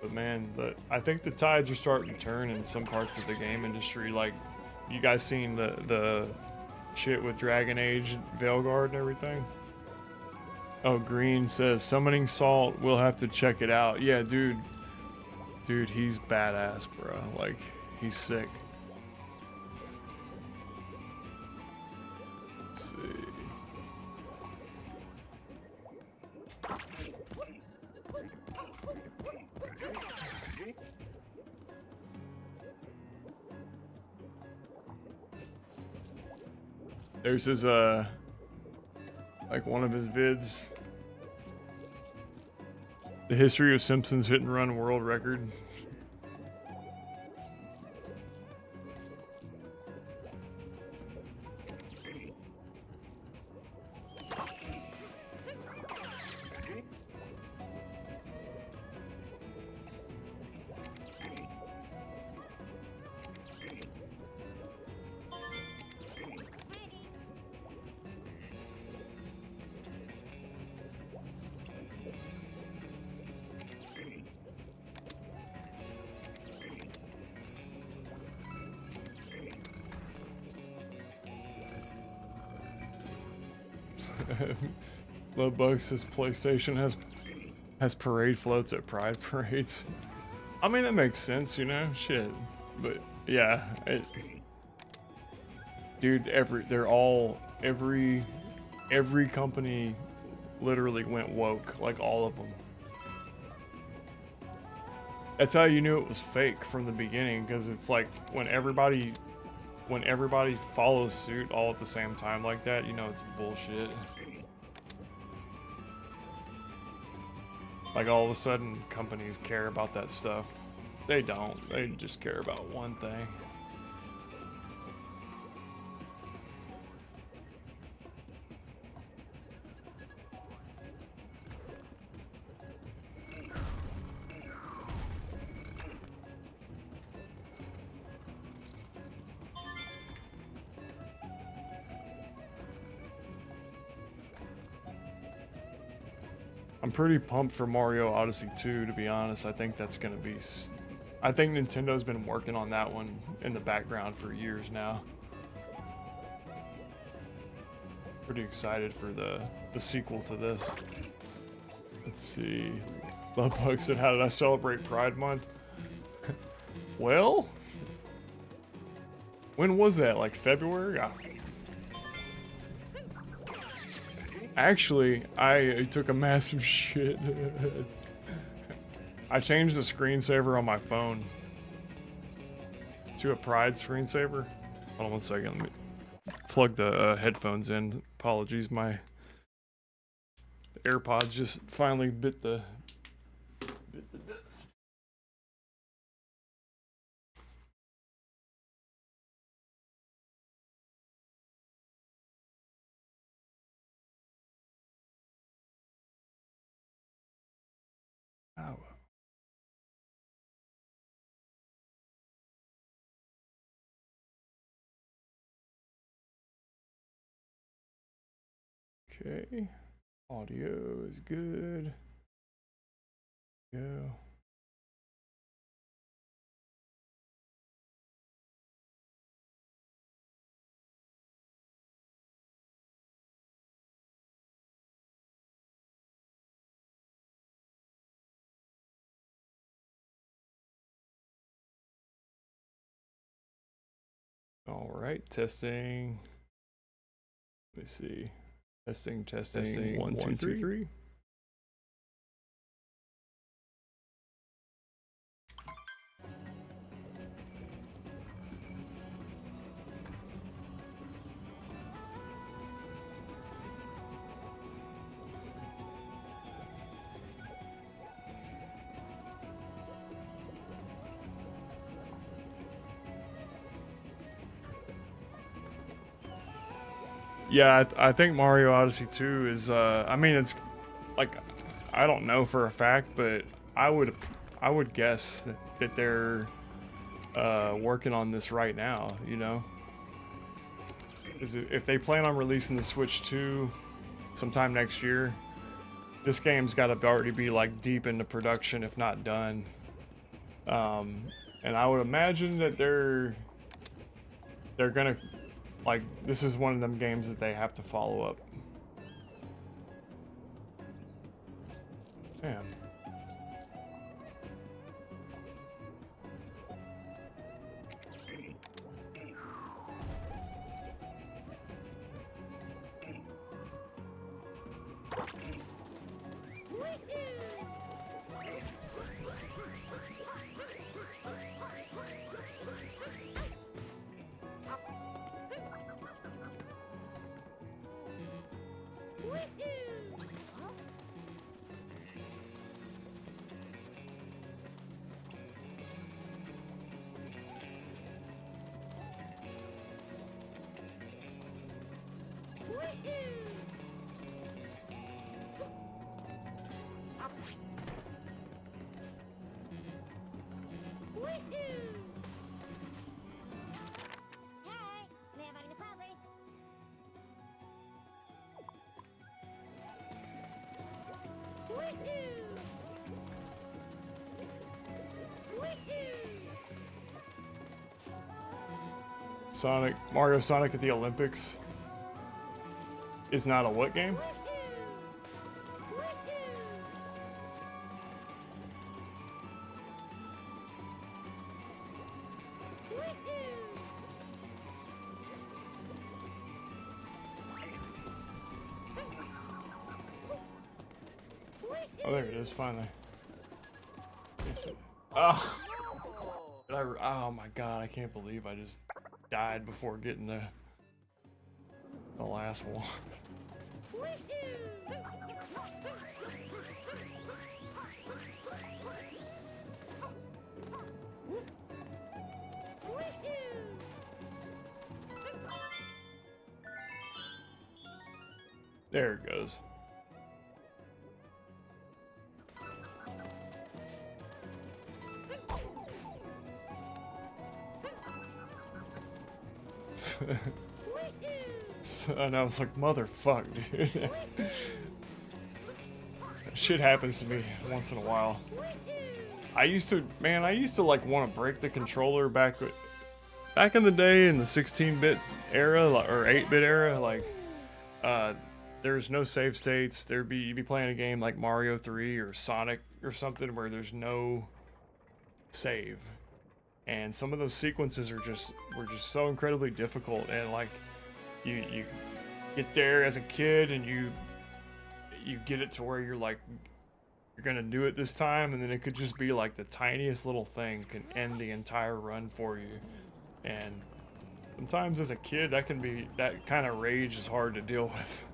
But man, I think the tides are starting to turn in some parts of the game industry. Like, you guys seen the shit with Dragon Age, Veilguard and everything? Oh, Green says, Summoning Salt, we'll have to check it out. Yeah, dude, he's badass, bro. Like, he's sick. Let's see. There's his, like one of his vids. The history of Simpsons hit and run world record. Love Bugs says PlayStation has parade floats at Pride parades. I mean, that makes sense, you know, shit. But yeah, dude, every company literally went woke, like all of them. That's how you knew it was fake from the beginning, because it's like when everybody follows suit all at the same time like that, you know it's bullshit. Like, all of a sudden companies care about that stuff. They don't. They just care about one thing. I'm pretty pumped for Mario Odyssey 2, to be honest. I think that's gonna be... I think Nintendo's been working on that one in the background for years now. Pretty excited for the sequel to this. Let's see. Lovebug said, how did I celebrate Pride Month? Well, when was that? Like February? Actually, I took a massive shit. I changed the screensaver on my phone to a Pride screensaver. Hold on one second. Let me plug the headphones in. Apologies, my AirPods just finally bit the dust. Oh. Okay. Audio is good. Go. All right, testing. Let me see. Testing. One, two, three. Yeah, I think Mario Odyssey 2 is, I mean, it's, like, I don't know for a fact, but I would guess that they're, working on this right now, you know? If they plan on releasing the Switch 2 sometime next year, this game's gotta already be, like, deep into production, if not done. And I would imagine that they're gonna, like, this is one of them games that they have to follow up. Damn. Mario Sonic at the Olympics is not a what game? Oh, there it is, finally. Oh. Oh my god, I can't believe I just died before getting the last one. There it goes. And I was like, motherfuck, dude. That shit happens to me once in a while. I used to like want to break the controller back in the day in the 16-bit era or 8-bit era. Like, there's no save states. You'd be playing a game like Mario 3 or Sonic or something where there's no save. and some of those sequences were just so incredibly difficult. And like you get there as a kid and you get it to where you're like, you're gonna do it this time, and then it could just be like the tiniest little thing can end the entire run for you. And sometimes as a kid, that kind of rage is hard to deal with.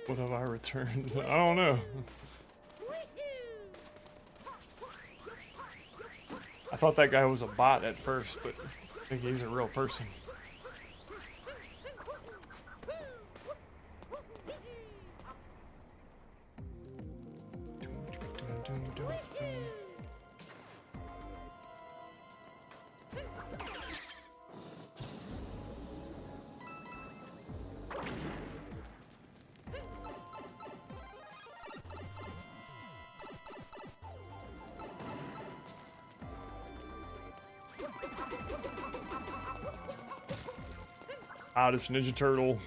What have I returned? I don't know. I thought that guy was a bot at first, but I think he's a real person. Hottest Ninja Turtle.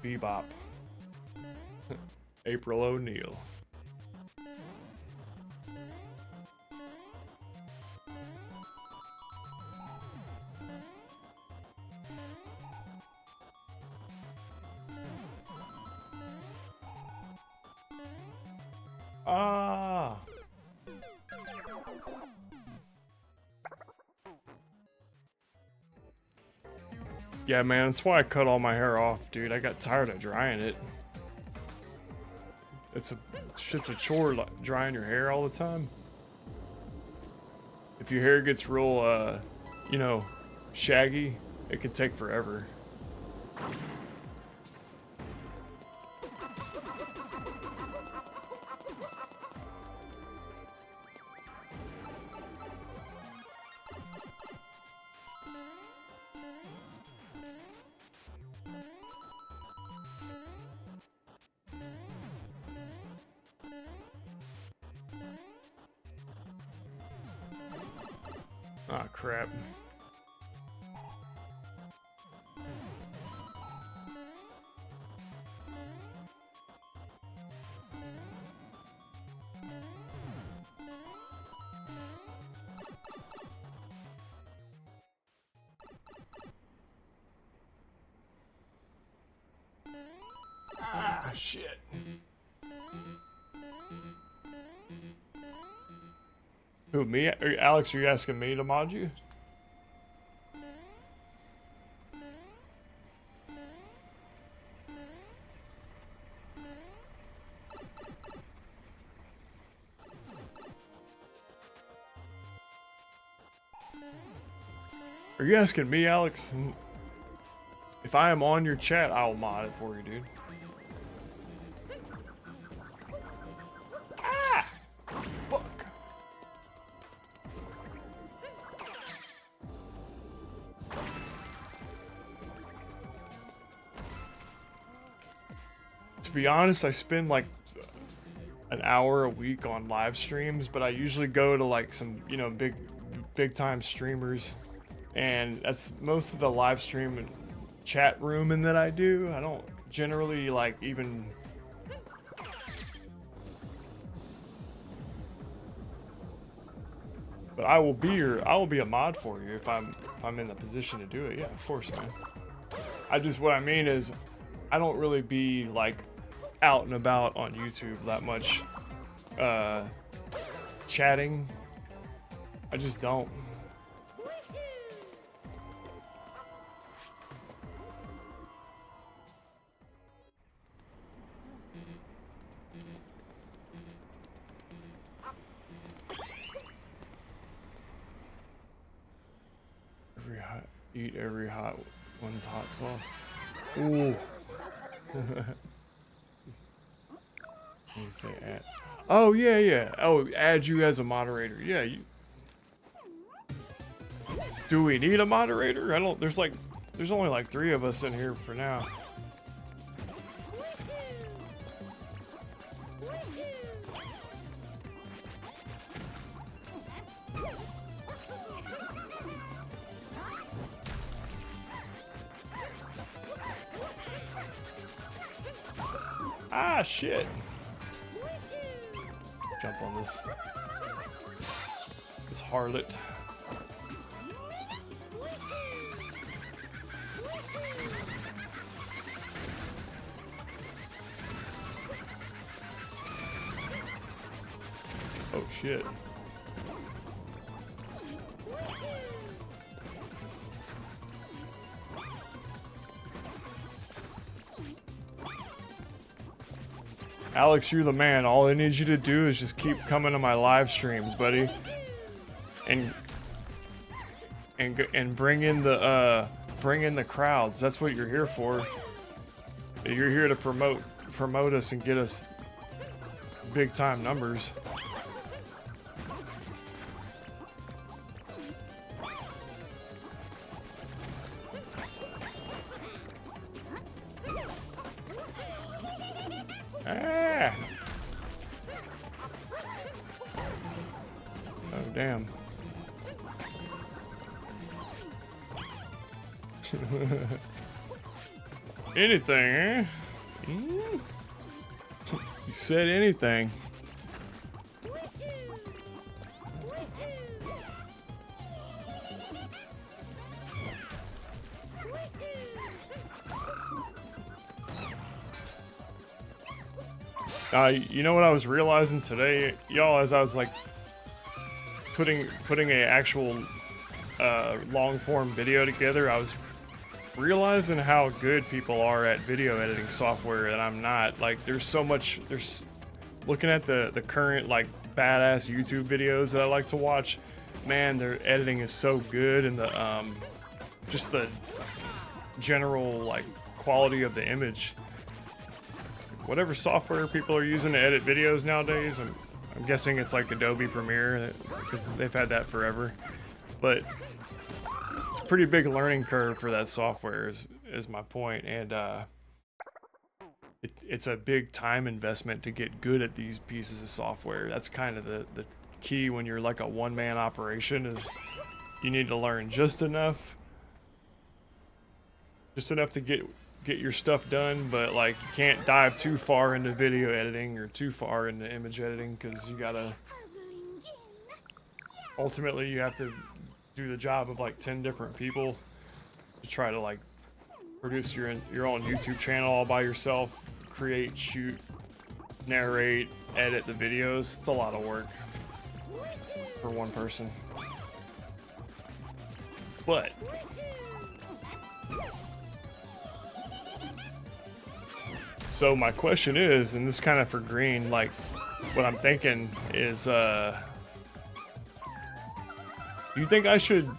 Bebop. April O'Neil. Ah. Yeah, man, that's why I cut all my hair off, dude. I got tired of drying it. Shit's a chore, like, drying your hair all the time. If your hair gets real, you know, shaggy, it can take forever. Ah, crap. Ah, shit. Who, me? Alex, are you asking me to mod you? Are you asking me, Alex? If I am on your chat, I'll mod it for you, dude. Ah! Fuck. To be honest, I spend like an hour a week on live streams, but I usually go to like some, you know, big time streamers, and that's most of the live stream and chat rooming that I do. I don't generally like even but I will be a mod for you if I'm in the position to do it. Yeah, of course, man. What I mean is I don't really be like out and about on YouTube that much chatting. I just don't. Eat every hot one's hot sauce. Ooh. Say add. Oh yeah, yeah. Oh, add you as a moderator. Yeah. Do we need a moderator? I don't. There's only like 3 of us in here for now. Ah, shit. Jump on this harlot. Oh shit. Alex, you're the man. All I need you to do is just keep coming to my live streams, buddy. And bring in the crowds. That's what you're here for. You're here to promote us and get us big time numbers. Ah. Oh damn. Anything, eh? Mm. You said anything. You know what I was realizing today, y'all, as I was like putting a actual long form video together, I was realizing how good people are at video editing software and I'm not. Like there's so much, looking at the current like badass YouTube videos that I like to watch, man, their editing is so good, and the just the general like quality of the image. Whatever software people are using to edit videos nowadays, I'm guessing it's like Adobe Premiere, because they've had that forever. But it's a pretty big learning curve for that software, is my point. And it's a big time investment to get good at these pieces of software. That's kind of the key when you're like a one-man operation, is you need to learn just enough to get your stuff done, but like you can't dive too far into video editing or too far into image editing, because you gotta ultimately you have to do the job of like 10 different people to try to like produce your own YouTube channel all by yourself, create, shoot, narrate, edit the videos. It's a lot of work for one person. But so my question is, and this kind of for Green, like what I'm thinking is, do you think I should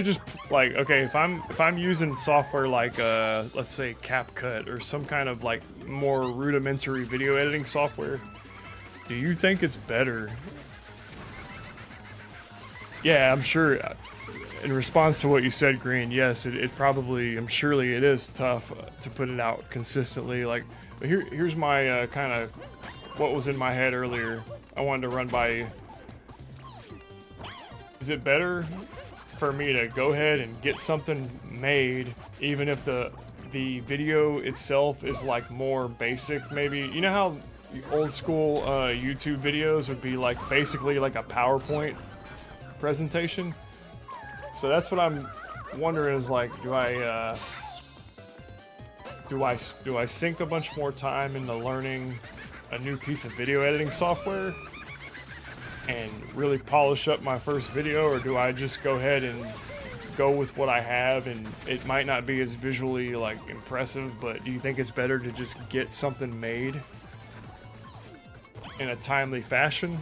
just like, okay, if I'm using software like let's say CapCut or some kind of like more rudimentary video editing software, do you think it's better? Yeah, I'm sure. In response to what you said, Green, yes, it probably, I'm surely it is tough to put it out consistently. Like, but here's my kind of what was in my head earlier. I wanted to run by you. Is it better for me to go ahead and get something made, even if the video itself is like more basic? Maybe, you know how old school YouTube videos would be like basically like a PowerPoint presentation? So that's what I'm wondering, is like, do I sink a bunch more time into learning a new piece of video editing software and really polish up my first video, or do I just go ahead and go with what I have, and it might not be as visually like impressive, but do you think it's better to just get something made in a timely fashion?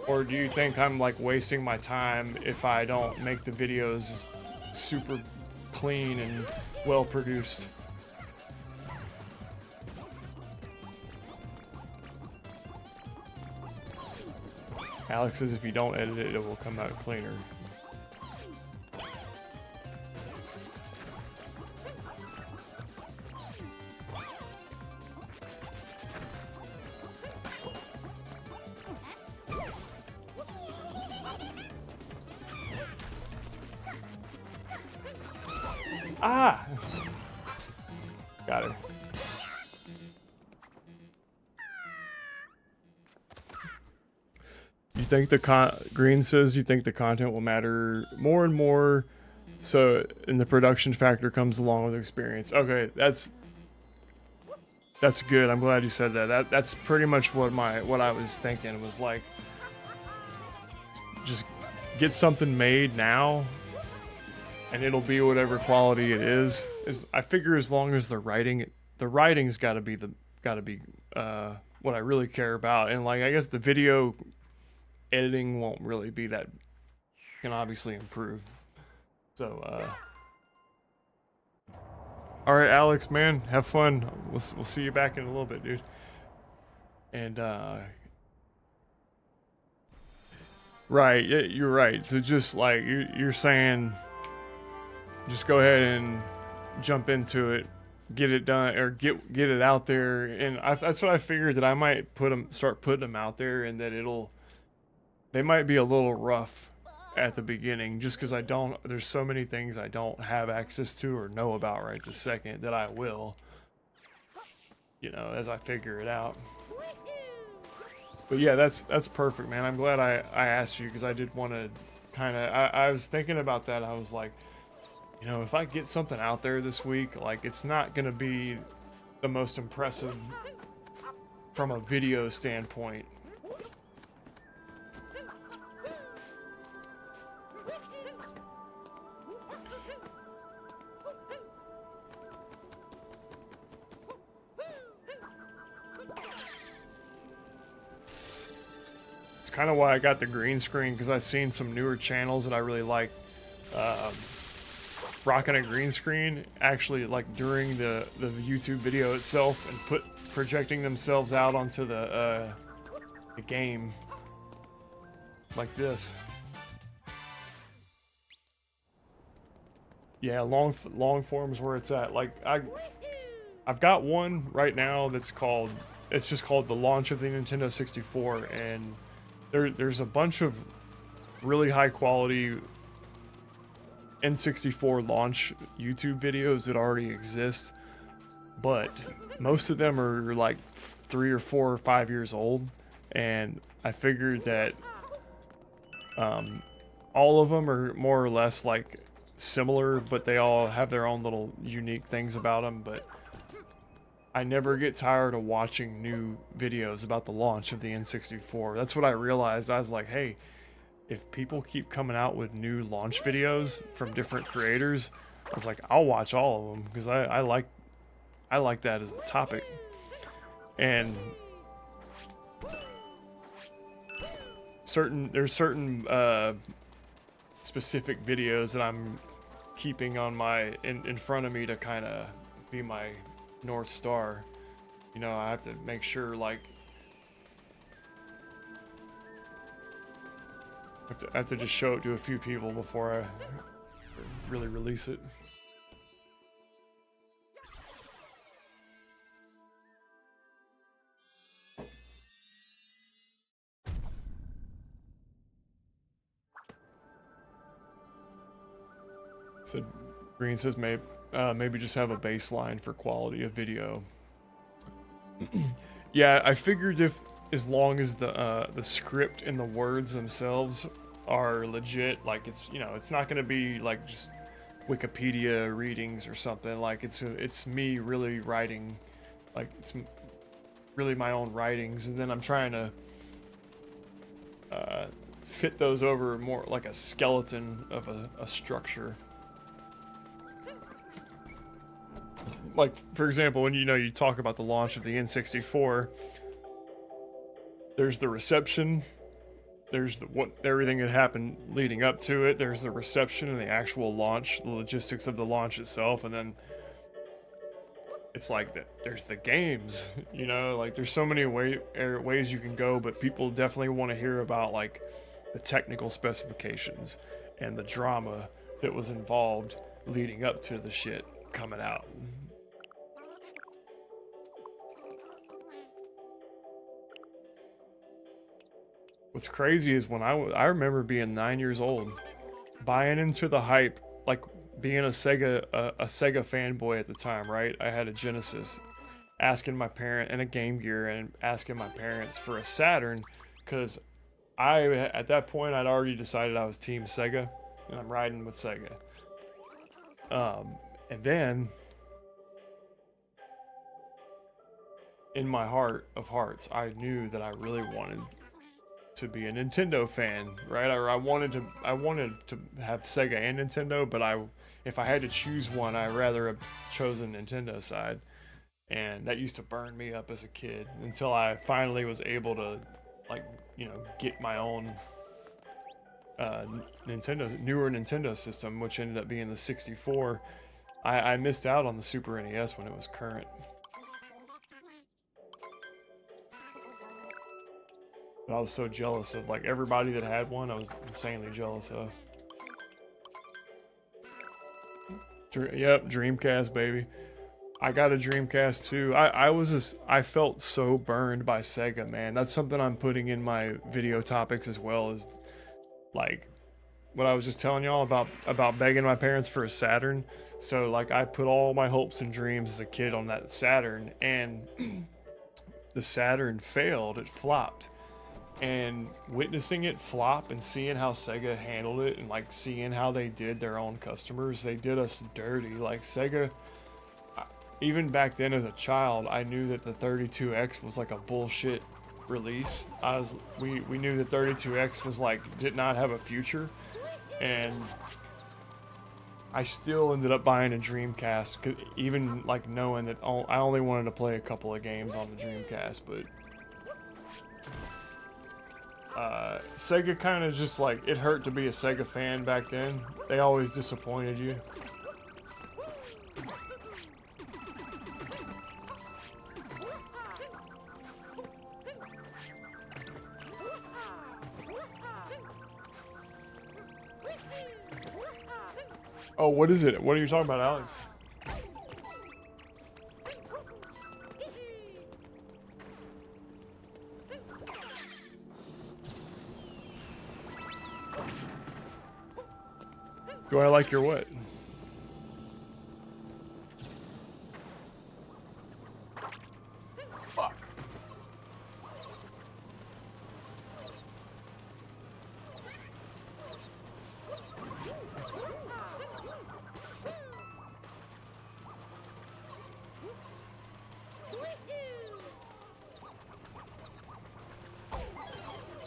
Or do you think I'm like wasting my time if I don't make the videos super clean and well produced? Alex says if you don't edit it, it will come out cleaner. Ah! Got her. You think Green says you think the content will matter more and more, so and the production factor comes along with experience. Okay, that's good. I'm glad you said that. That's pretty much what I was thinking was like, just get something made now, and it'll be whatever quality it is. I figure as long as the writing's got to be what I really care about, and like I guess the video editing won't really be that, can obviously improve. So all right, Alex, man, have fun. We'll see you back in a little bit, dude. And right, yeah, you're right. So just like you're saying, just go ahead and jump into it, get it done, or get it out there. And that's what I figured, that I might start putting them out there, and that they might be a little rough at the beginning, just because there's so many things I don't have access to or know about right this second that I will, as I figure it out. But yeah, that's perfect, man. I'm glad I asked you, because I did want to I was thinking about that. I was like, if I get something out there this week, like, it's not going to be the most impressive from a video standpoint. Kind of why I got the green screen, because I've seen some newer channels that I really like rocking a green screen actually, like, during the YouTube video itself, and projecting themselves out onto the game like this. Yeah, long form's where it's at. Like, I've got one right now it's just called the launch of the Nintendo 64, and there's a bunch of really high quality N64 launch YouTube videos that already exist, but most of them are like 3 or 4 or 5 years old, and I figured that all of them are more or less like similar, but they all have their own little unique things about them. But I never get tired of watching new videos about the launch of the N64. That's what I realized. I was like, hey, if people keep coming out with new launch videos from different creators, I was like, I'll watch all of them, because I like that as a topic. And there's certain specific videos that I'm keeping on in front of me to kind of be my North Star. I have to make sure, like, I have to just show it to a few people before I really release it. So Green says maybe just have a baseline for quality of video. Yeah, I figured as long as the script and the words themselves are legit, like, it's not gonna be like just Wikipedia readings or something. Like, it's me really writing, like, it's really my own writings, and then I'm trying to fit those over more like a skeleton of a structure. Like, for example, when you talk about the launch of the N64, there's the reception, there's everything that happened leading up to it, there's the reception and the actual launch, the logistics of the launch itself, and then it's like there's the games, like, there's so many ways you can go, but people definitely want to hear about, like, the technical specifications and the drama that was involved leading up to the shit coming out. What's crazy is when I remember being 9 years old, buying into the hype, like being a Sega fanboy at the time, right? I had a Genesis, asking my parent, and a Game Gear, and asking my parents for a Saturn, because at that point I'd already decided I was Team Sega, and I'm riding with Sega. And then in my heart of hearts, I knew that I really wanted to be a Nintendo fan, right? I wanted to have Sega and Nintendo, but if I had to choose one, I'd rather have chosen Nintendo side. And that used to burn me up as a kid until I finally was able to, like, you know, get my own newer Nintendo system, which ended up being the 64. I missed out on the Super NES when it was current. But I was so jealous of, like, everybody that had one. I was insanely jealous of. Yep, Dreamcast, baby. I got a Dreamcast too. I felt so burned by Sega, man. That's something I'm putting in my video topics as well, as like what I was just telling y'all about begging my parents for a Saturn. So like I put all my hopes and dreams as a kid on that Saturn, and the Saturn failed. It flopped. And witnessing it flop and seeing how Sega handled it, and like seeing how they did their own customers, they did us dirty. Like Sega, even back then as a child, I knew that the 32X was like a bullshit release. We knew that 32X was like, did not have a future, and I still ended up buying a Dreamcast, even like knowing that I only wanted to play a couple of games on the Dreamcast. But Sega kind of just like, it hurt to be a Sega fan back then. They always disappointed you. Oh, what is it? What are you talking about, Alex? Do I like your what? Fuck.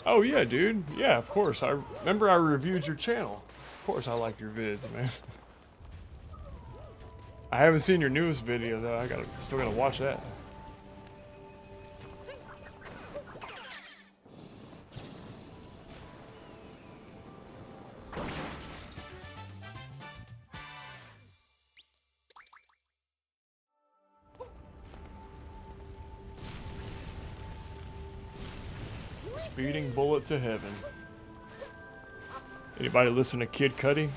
Oh yeah, dude. Yeah, of course. I remember I reviewed your channel. Of course I like your vids, man. I haven't seen your newest video though. Still gotta watch that. Speeding bullet to heaven. Anybody listen to Kid Cudi?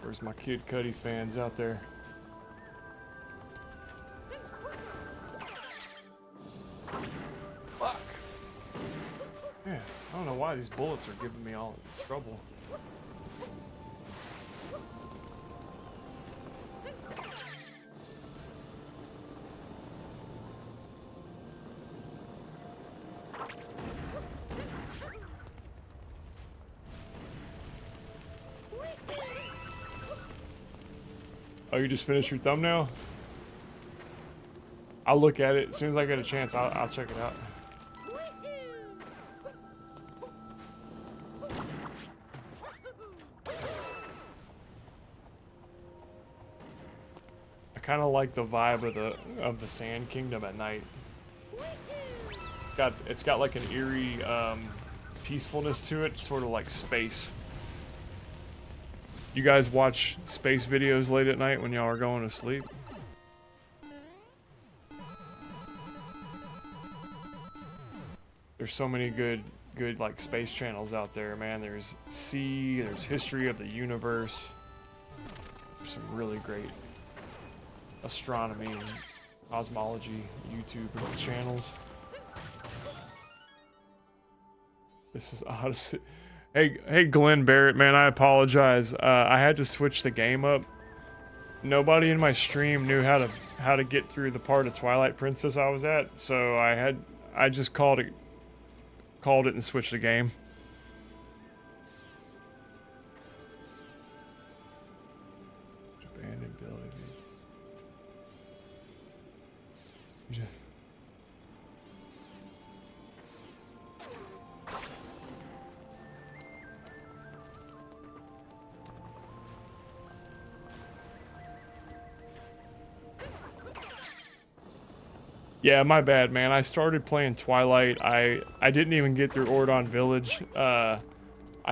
Where's my Kid Cudi fans out there? Fuck. Man, I don't know why these bullets are giving me all trouble. Oh, you just finished your thumbnail? I'll look at it as soon as I get a chance. I'll check it out. I kind of like the vibe of the Sand Kingdom at night. It's got like an eerie peacefulness to it, sort of like space. You guys watch space videos late at night when y'all are going to sleep? There's so many good like space channels out there, man. There's there's History of the Universe. There's some really great astronomy and cosmology YouTube channels. This is Odyssey. Hey, Glenn Barrett, man, I apologize. I had to switch the game up. Nobody in my stream knew how to get through the part of Twilight Princess I was at, so I just called it and switched the game. Abandoned building. You just. Yeah, my bad, man. I started playing Twilight. I didn't even get through Ordon Village. I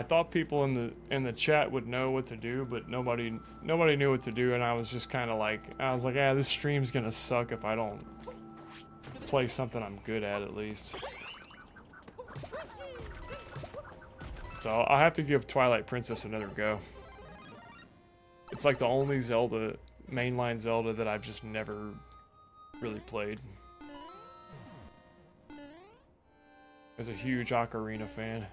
thought people in the chat would know what to do, but nobody knew what to do, and I was just kind of like, yeah, this stream's gonna suck if I don't play something I'm good at least. So I'll have to give Twilight Princess another go. It's like the only Zelda, mainline Zelda, that I've just never really played. As a huge Ocarina fan.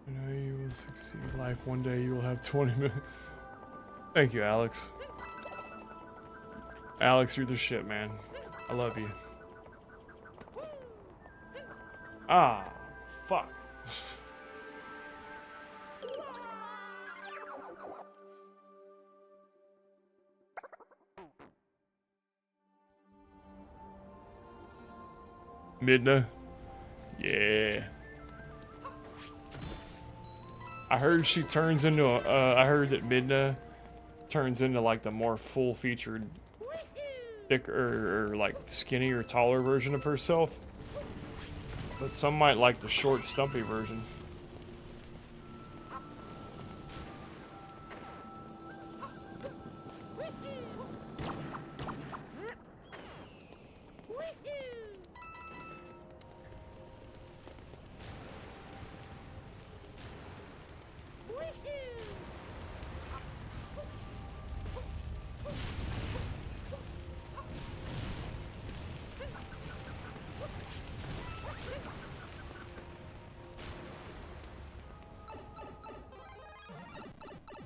I know you will succeed in life. One day you will have 20 minutes. Thank you, Alex. Alex, you're the shit, man. I love you. Ah, fuck. Midna? Yeah. I heard she turns into a, I heard that Midna turns into like the more full-featured, thicker, or like skinny or taller version of herself. But some might like the short, stumpy version.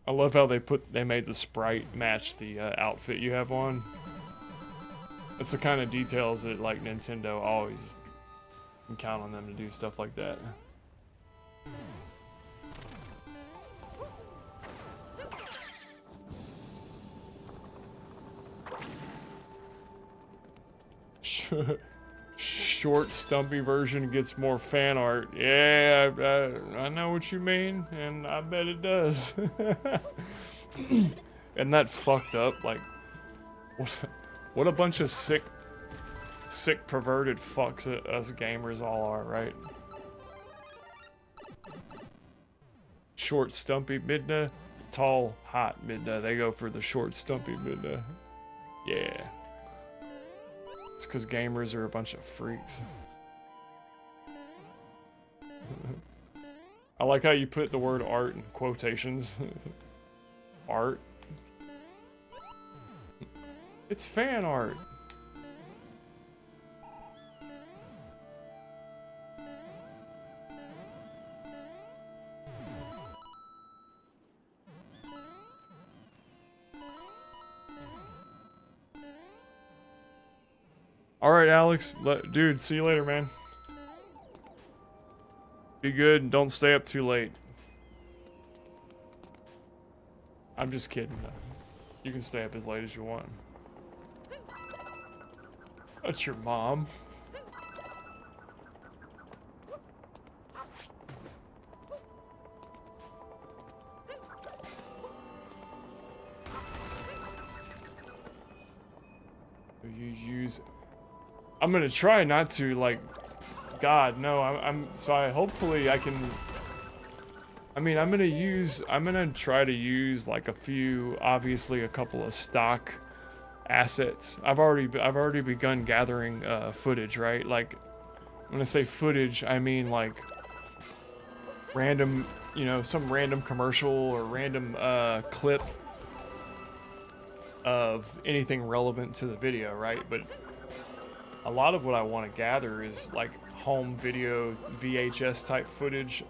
I love how they made the sprite match the outfit you have on. That's the kind of details that like Nintendo always can count on them to do stuff like that. Short, stumpy version gets more fan art. Yeah, I know what you mean, and I bet it does. And that fucked up, like, what a bunch of sick, perverted fucks us gamers all are, right? Short, stumpy Midna, tall, hot Midna. They go for the short, stumpy Midna. Yeah. It's because gamers are a bunch of freaks. I like how you put the word art in quotations. Art. It's fan art. Alright, Alex. Dude, see you later, man. Be good and don't stay up too late. I'm just kidding. You can stay up as late as you want. That's your mom. You use... I'm gonna try not to, like... God, no, I'm sorry. Hopefully I can... I mean, I'm gonna try to use like obviously a couple of stock assets. I've already begun gathering footage, right? Like, when I say footage, I mean like random, some random commercial or random clip of anything relevant to the video, right? But a lot of what I want to gather is like home video VHS type footage.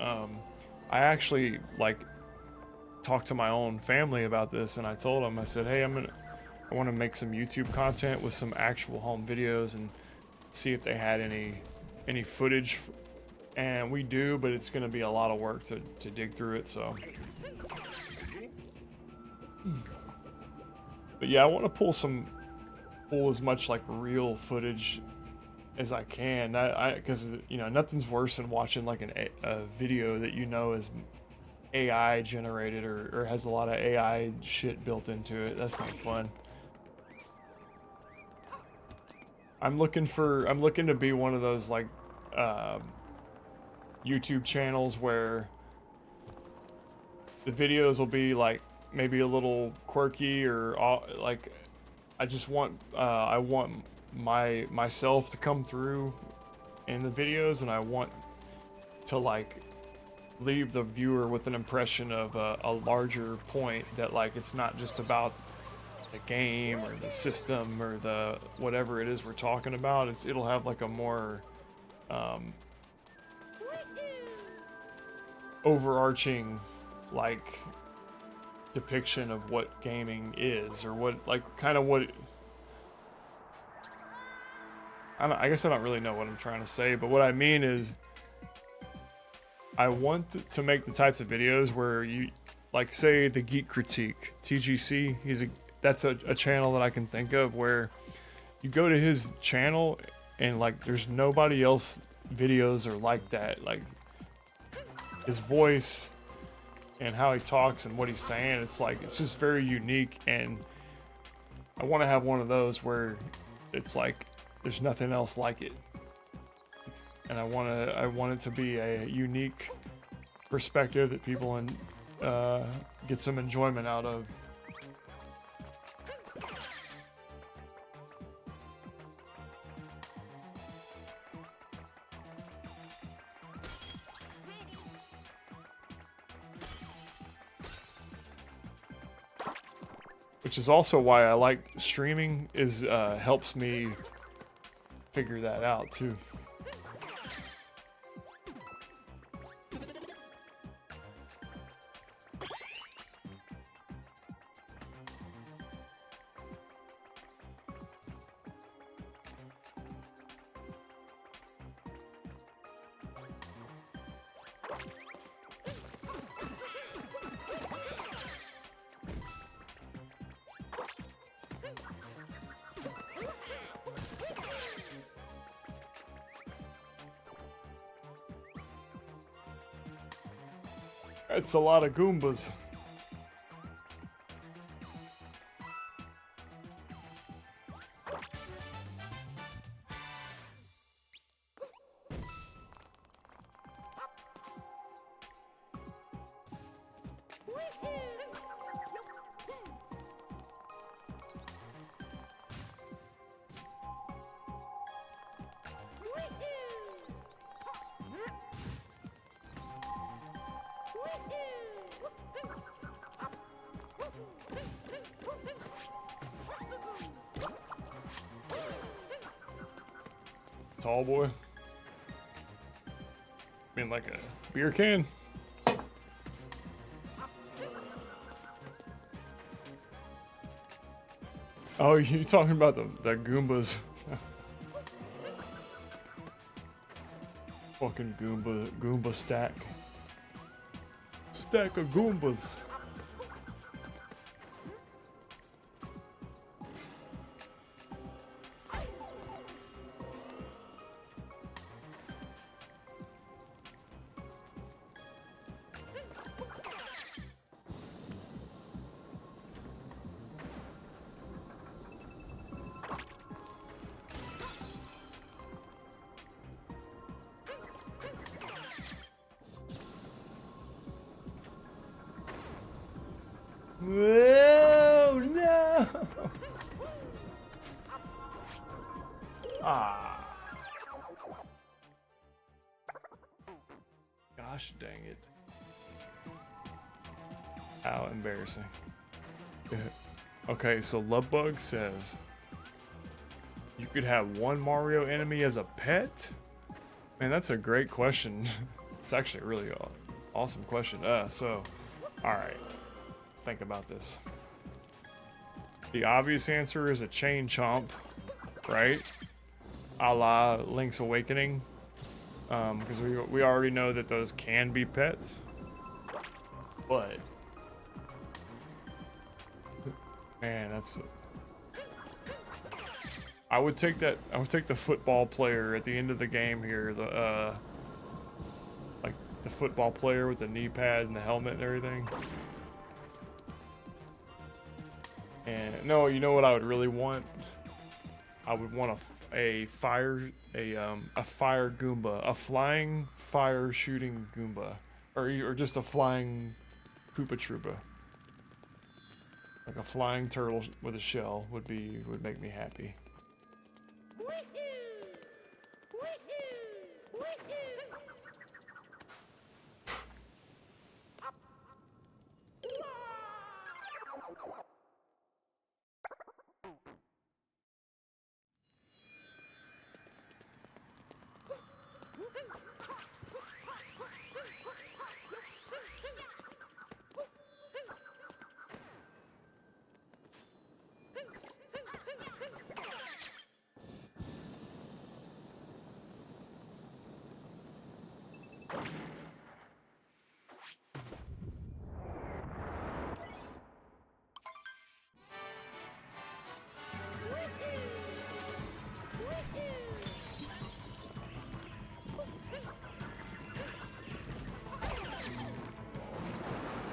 I actually like talked to my own family about this, and I told them, I said, hey, I want to make some YouTube content with some actual home videos and see if they had any footage. And we do, but it's going to be a lot of work to dig through it, so. But yeah, I want to pull as much like real footage as I can. Because nothing's worse than watching like a video that is AI generated or has a lot of AI shit built into it. That's not fun. I'm looking to be one of those like YouTube channels where the videos will be like maybe a little quirky or like I want myself to come through in the videos, and I want to like leave the viewer with an impression of a larger point, that like it's not just about the game or the system or the whatever it is we're talking about. It'll have like a more overarching like depiction of what gaming is, or what I guess I don't really know what I'm trying to say, but what I mean is I want to make the types of videos where you, like, say the Geek Critique, TGC, that's a channel that I can think of where you go to his channel and like there's nobody else videos are like that. Like his voice and how he talks and what he's saying, it's just very unique, and I want to have one of those where it's like there's nothing else like it. And I want it to be a unique perspective that people get some enjoyment out of. Which is also why I like streaming, helps me figure that out too. It's a lot of Goombas. Tall boy. I mean, like a beer can. Oh, you talking about the Goombas? Fucking Goomba stack. Stack of Goombas. Oh, no! Ah. Gosh dang it. How embarrassing. Okay, so Lovebug says you could have one Mario enemy as a pet? Man, that's a great question. It's actually a really awesome question. So, alright. Let's think about this. The obvious answer is a chain chomp, right? A la Link's Awakening. Because we already know that those can be pets. But man, that's... I would take that. I would take the football player at the end of the game here. The like the football player with the knee pad and the helmet and everything. And no, you know what I would really want? I would want a fire Goomba, a flying fire shooting Goomba, or just a flying Koopa Troopa. Like a flying turtle with a shell would make me happy.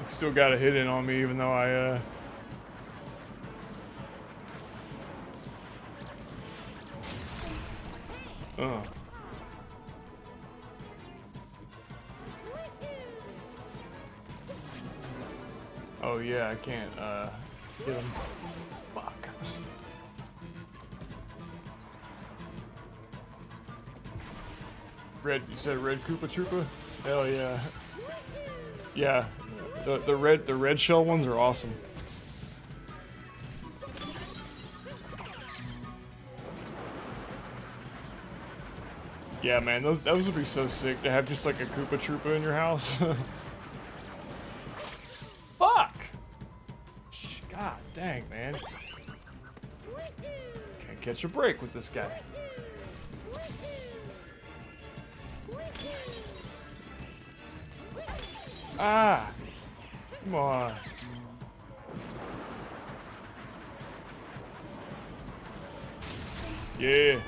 It's still got a hit in on me, even though I Oh yeah, I can't get him. Fuck. Red, you said red Koopa Troopa? Hell yeah. Yeah. The red shell ones are awesome. Yeah, man, those would be so sick to have just like a Koopa Troopa in your house. Fuck! God dang, man. Can't catch a break with this guy. Ah! Come on. Yeah,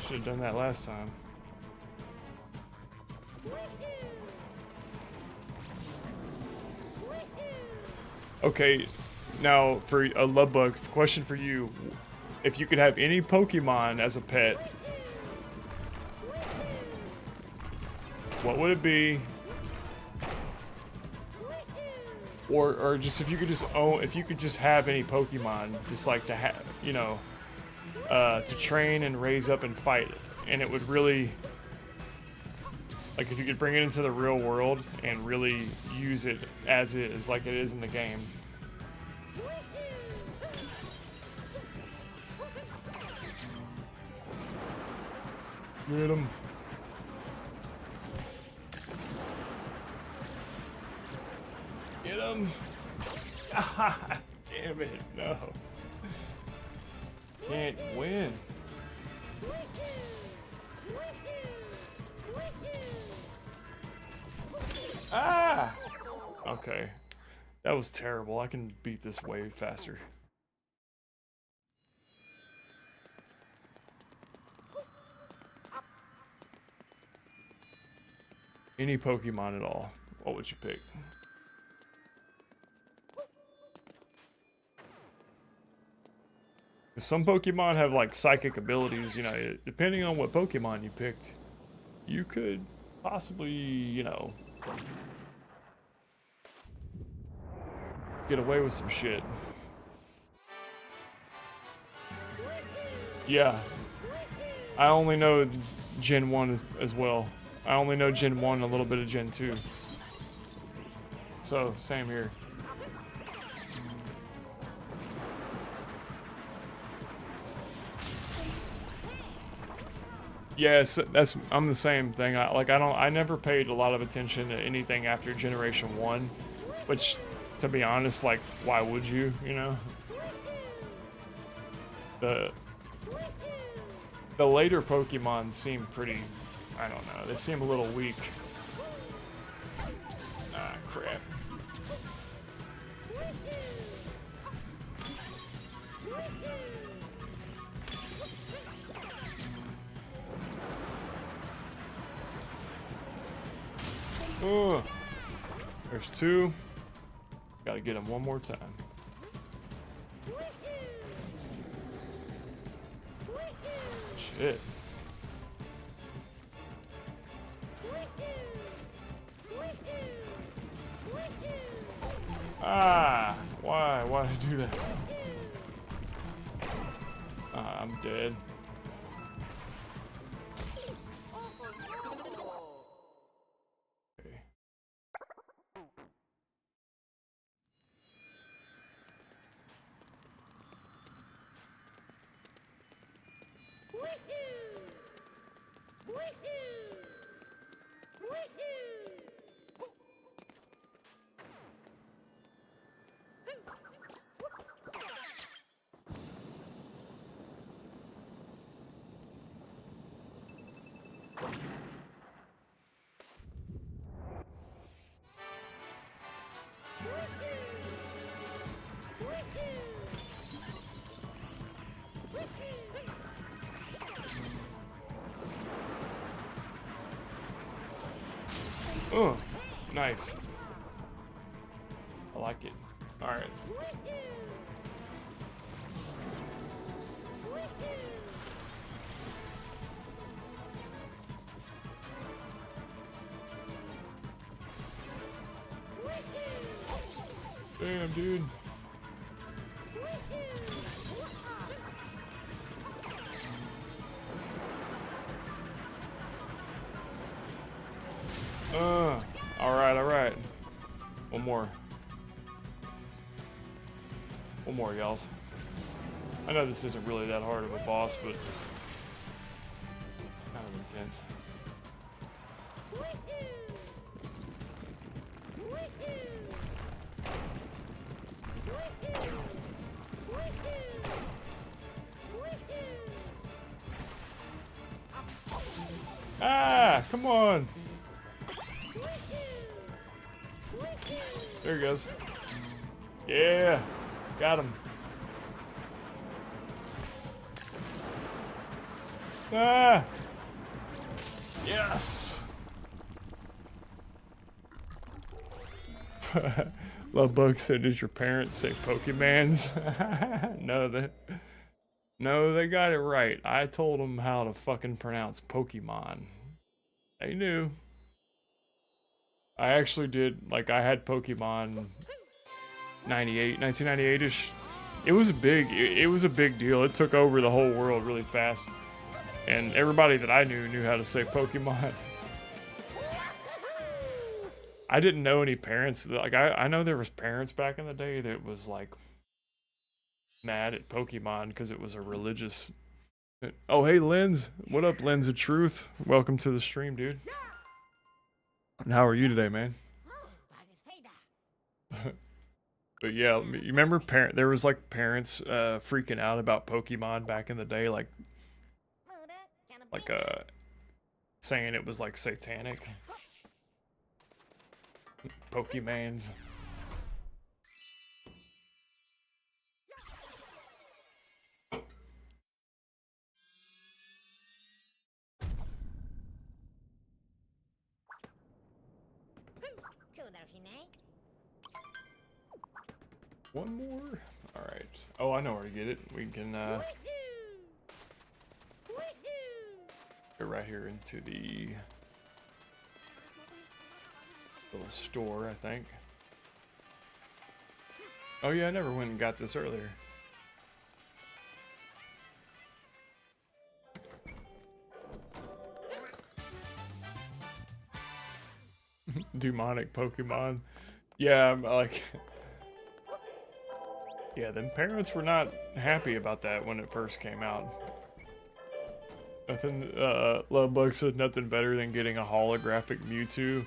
should have done that last time. Okay, now for a Lovebug question for you: if you could have any Pokemon as a pet, what would it be? Or just if you could just have any Pokemon, just like to have, you know, to train and raise up and fight, and it would really, like, if you could bring it into the real world and really use it as is, like it is in the game. Get him. Get him. Ah, damn it, no. Can't win. Ah! Okay. That was terrible. I can beat this way faster. Any Pokemon at all, what would you pick? Some Pokemon have like psychic abilities, you know, depending on what Pokemon you picked, you could possibly, you know, get away with some shit. Yeah. I only know Gen 1 as well. I only know Gen 1 and a little bit of Gen 2. So, same here. Yes, I'm the same thing. I never paid a lot of attention to anything after Generation 1, which, to be honest, like, why would you, you know? The later Pokemon seem pretty, I don't know, they seem a little weak. Ah, crap. Oh, there's two. Gotta get him one more time. Shit. Ah, why? Why did I do that? Ah, I'm dead. Okay. Oh, nice. I like it. All right. Damn, dude. All right. One more. One more, y'all. I know this isn't really that hard of a boss, but kind of intense. Ah, come on. There he goes. Yeah, got him. Ah, yes. Lovebug said, "Did your parents say Pokemans?" No, they got it right. I told them how to fucking pronounce Pokemon. They knew. I actually did, like, I had Pokemon 1998-ish. It was a big deal. It took over the whole world really fast. And everybody that I knew how to say Pokemon. I didn't know any parents, like, I know there was parents back in the day that was, like, mad at Pokemon because it was a religious... Oh, hey, Lens. What up, Lens of Truth? Welcome to the stream, dude. And how are you today, man? But yeah, you remember there was like parents freaking out about Pokemon back in the day, like saying it was like satanic. Pokemans. One more? Alright. Oh, I know where to get it. We can go right here into the little store, I think. Oh yeah, I never went and got this earlier. Demonic Pokemon. Yeah, I'm like... Yeah, them parents were not happy about that when it first came out. Nothing, Lovebug said nothing better than getting a holographic Mewtwo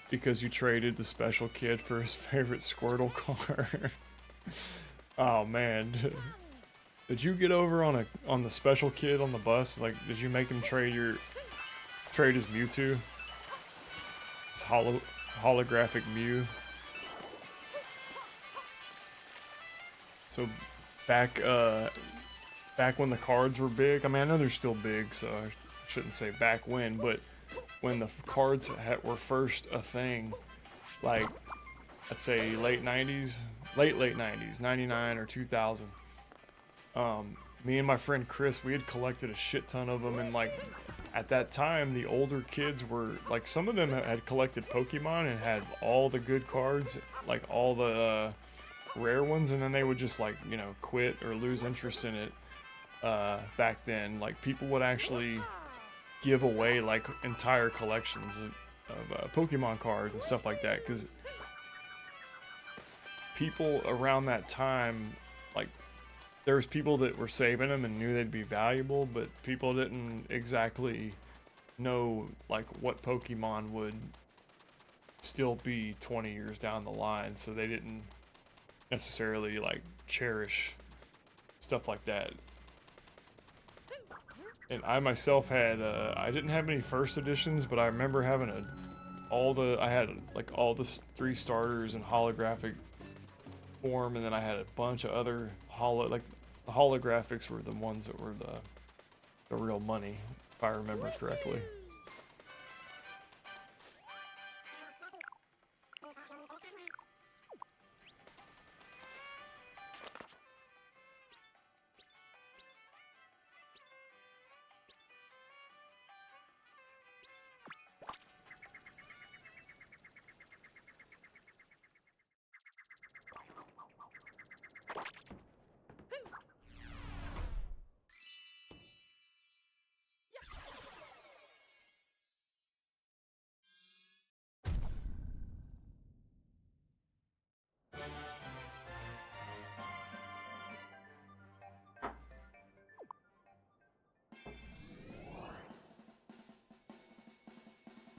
because you traded the special kid for his favorite Squirtle card. Oh man. Did you get over on the special kid on the bus? Like, did you make him trade his Mewtwo? His holographic Mew? So back when the cards were big, I mean, I know they're still big, so I shouldn't say back when, but when the cards were first a thing, like, I'd say late 90s, 99 or 2000, me and my friend Chris, we had collected a shit ton of them, and like, at that time, the older kids were, like, some of them had collected Pokemon and had all the good cards, like all the rare ones, and then they would just, like, you know, quit or lose interest in it. Back then, like, people would actually give away like entire collections of Pokemon cards and stuff like that, because people around that time, like, there was people that were saving them and knew they'd be valuable, but people didn't exactly know like what Pokemon would still be 20 years down the line, so they didn't necessarily like cherish stuff like that. And I myself had, I didn't have any first editions, but I remember having I had like all the 3 starters in holographic form, and then I had a bunch of other the holographics were the ones that were the real money, if I remember correctly.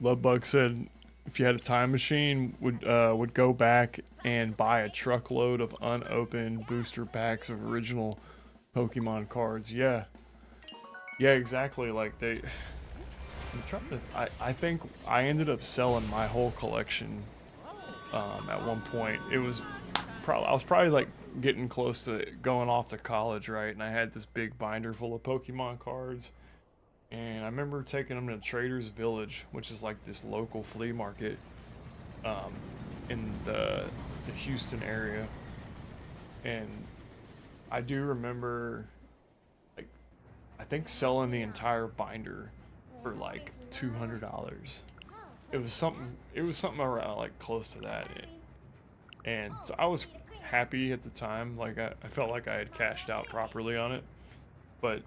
Lovebug said if you had a time machine, would go back and buy a truckload of unopened booster packs of original Pokemon cards. Yeah. Yeah, exactly. Like I think I ended up selling my whole collection at one point. I was probably like getting close to going off to college, right? And I had this big binder full of Pokemon cards. And I remember taking them to Trader's Village, which is like this local flea market in the Houston area. And I do remember, like, I think selling the entire binder for like $200. It was something around like close to that. And so I was happy at the time. Like I felt like I had cashed out properly on it. But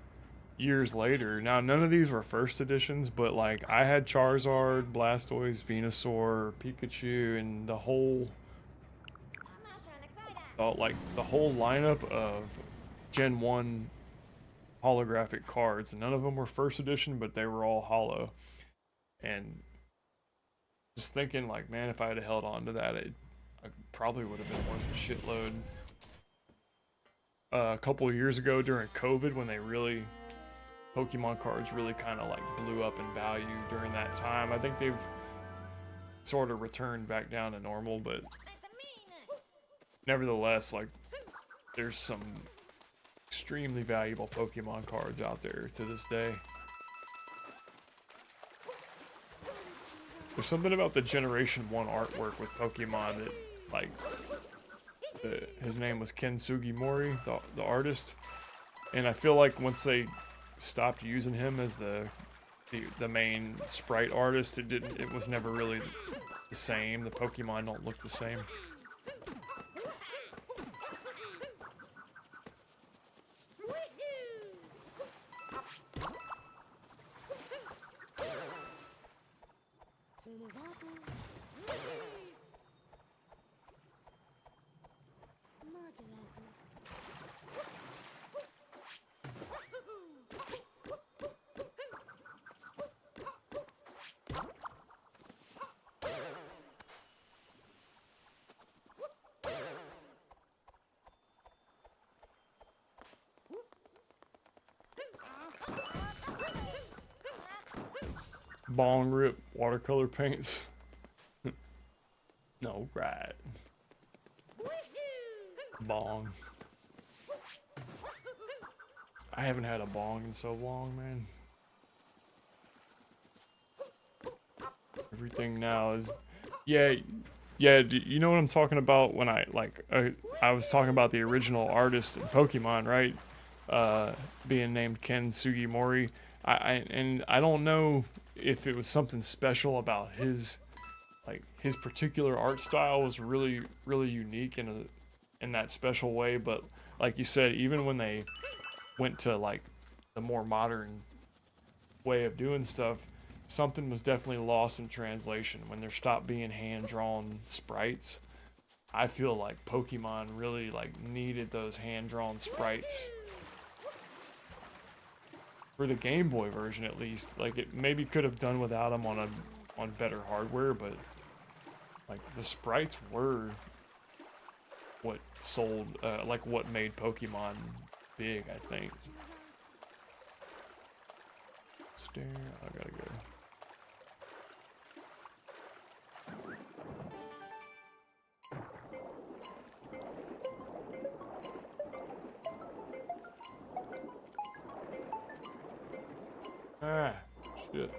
years later, now none of these were first editions, but like I had Charizard, Blastoise, Venusaur, Pikachu, and the whole lineup of Gen 1 holographic cards. None of them were first edition, but they were all holo. And just thinking, like, man, if I had held on to that, I probably would have been worth a shitload. A couple of years ago during COVID, when Pokemon cards really kind of like blew up in value during that time. I think they've sort of returned back down to normal, but nevertheless, like, there's some extremely valuable Pokemon cards out there to this day. There's something about the Generation 1 artwork with Pokemon that, like, his name was Ken Sugimori, the artist, and I feel like once they stopped using him as the main sprite artist, it was never really the same. The Pokemon don't look the same. Bong rip watercolor paints. No, right. Bong. I haven't had a bong in so long, man. Everything now is, yeah, you know what I'm talking about when I was talking about the original artist in Pokemon, right? Being named Ken Sugimori. And I don't know if it was something special about his particular art style was really unique in that special way, but like you said, even when they went to like the more modern way of doing stuff, something was definitely lost in translation when there stopped being hand-drawn sprites. I feel like Pokemon really like needed those hand-drawn sprites for the Game Boy version, at least. Like, it maybe could have done without them on better hardware, but like the sprites were what sold, like what made Pokemon big, I think. Stare, I gotta go. Ah, shit.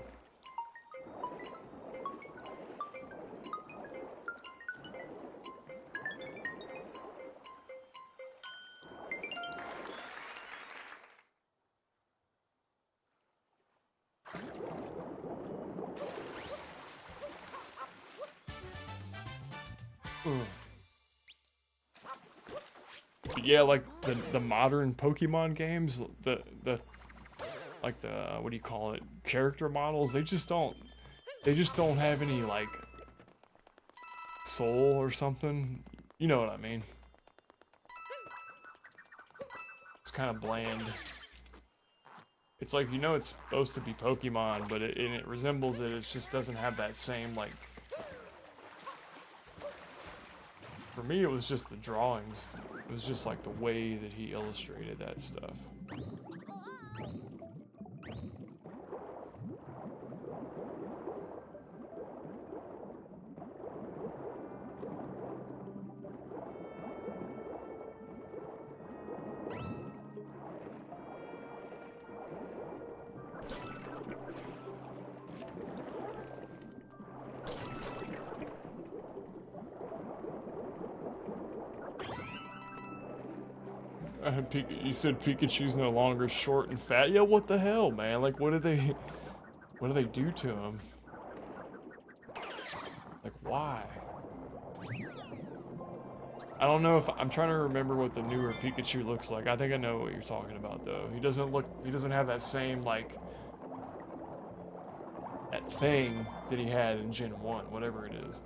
But yeah, like the modern Pokemon games, the like the what do you call it, character models, they just don't have any like soul or something. You know what I mean? It's kind of bland. It's like, you know, it's supposed to be Pokemon, but it resembles it. It just doesn't have that same, like. For me, it was just the drawings. It was just like the way that he illustrated that stuff. You said Pikachu's no longer short and fat. Yeah, what the hell, man? Like, what do they do to him? Like, why? I don't know if I'm trying to remember what the newer Pikachu looks like. I think I know what you're talking about, though. He doesn't have that same, like, that thing that he had in Gen 1, whatever it is.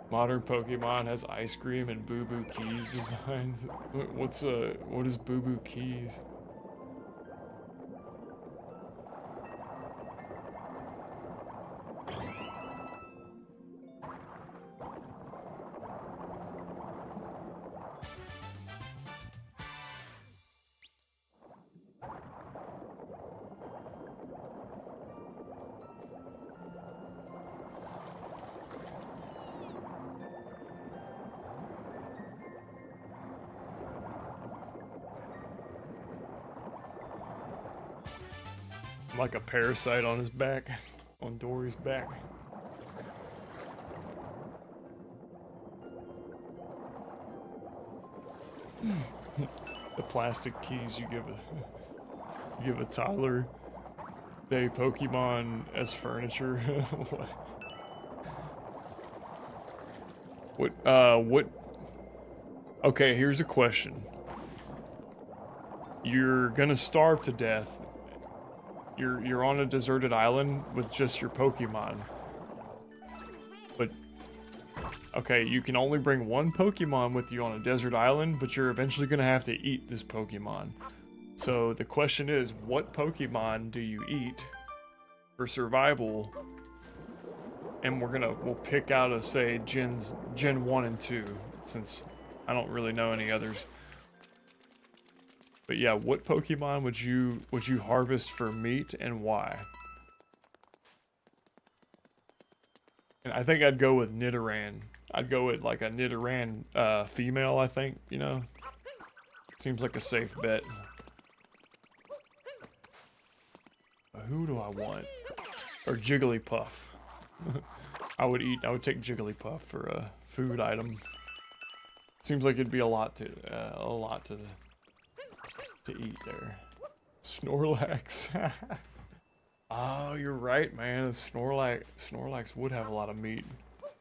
Modern Pokemon has ice cream and Boo Boo Keys designs. What is Boo Boo Keys? Like a parasite on his back, on Dory's back. The plastic keys you give a toddler, they Pokemon as furniture. What? Okay, here's a question. You're gonna starve to death. you're on a deserted island with just your Pokemon. But okay, you can only bring one Pokemon with you on a desert island, but you're eventually gonna have to eat this Pokemon. So the question is, what Pokemon do you eat for survival? And we'll pick out of, say, Gen 1 and 2, since I don't really know any others. But yeah, what Pokemon would you harvest for meat and why? And I think I'd go with Nidoran. I'd go with like a Nidoran female, I think, you know? Seems like a safe bet. Who do I want? Or Jigglypuff. I would take Jigglypuff for a food item. Seems like it'd be a lot to eat there. Snorlax. Oh, you're right, man. Snorlax would have a lot of meat.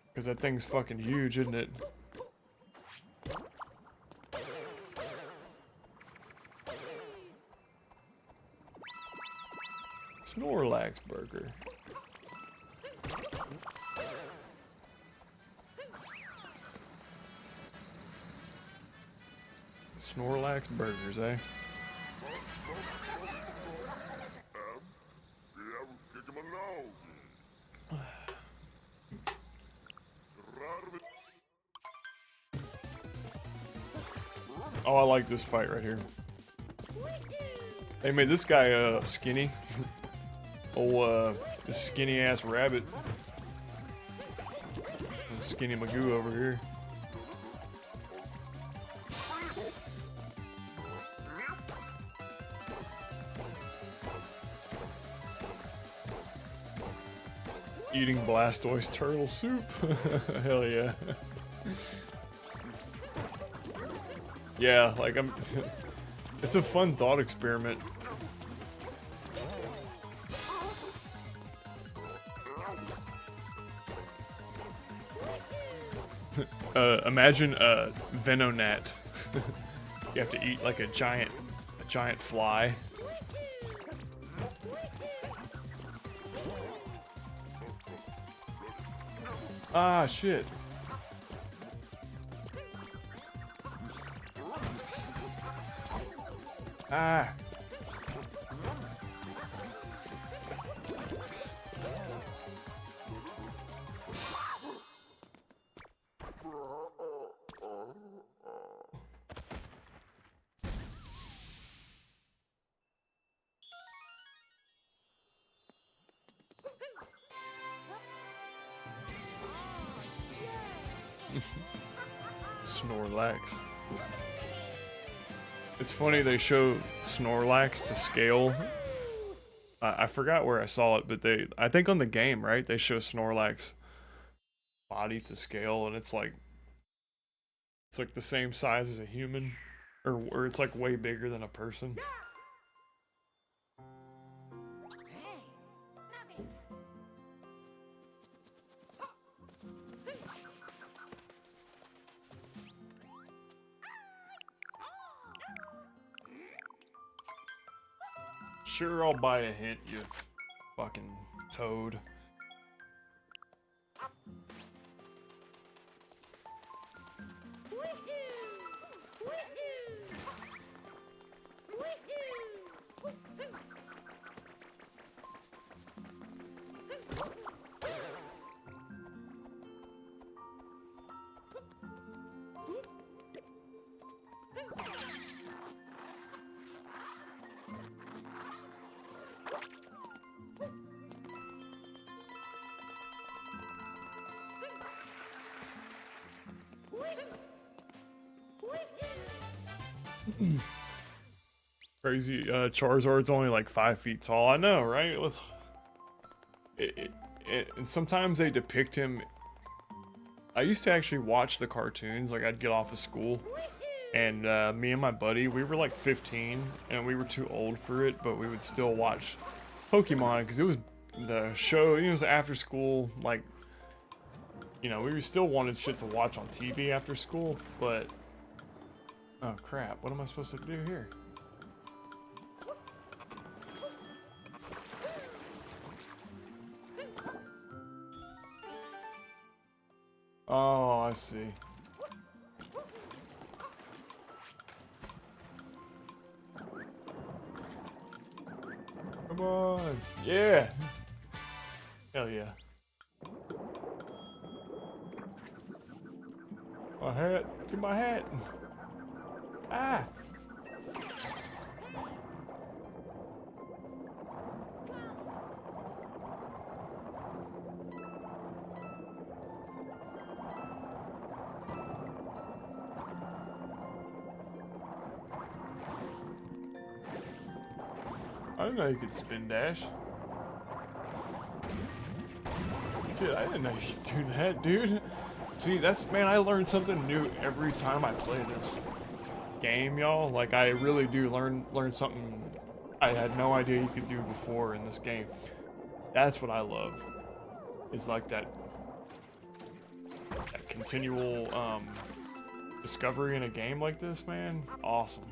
Because that thing's fucking huge, isn't it? Snorlax burger. Snorlax burgers, eh? Oh, I like this fight right here. They made this guy skinny. Oh, this skinny ass rabbit. Skinny Magoo over here. Eating Blastoise turtle soup. Hell yeah. Yeah, like it's a fun thought experiment. Imagine a Venonat. You have to eat like a giant fly. Ah, shit. Ah. Snorlax. It's funny they show Snorlax to scale. I forgot where I saw it, but I think on the game, right? They show Snorlax body to scale, and it's like the same size as a human, or it's like way bigger than a person. Sure, I'll buy a hint, you fucking toad. Crazy, Charizard's only like 5 feet tall. I know, right? With and sometimes they depict him. I used to actually watch the cartoons. Like, I'd get off of school, and me and my buddy, we were like 15, and we were too old for it, but we would still watch Pokemon because it was the show. It was after school, like, you know, we still wanted shit to watch on TV after school, but oh crap! What am I supposed to do here? Oh, I see. Come on. Yeah. Hell yeah. My hat. Get my hat. Ah. I didn't know you could spin dash. Shit, I didn't know you could do that, dude. See, man, I learn something new every time I play this game, y'all. Like, I really do learn something I had no idea you could do before in this game. That's what I love. Is like that continual discovery in a game like this, man. Awesome.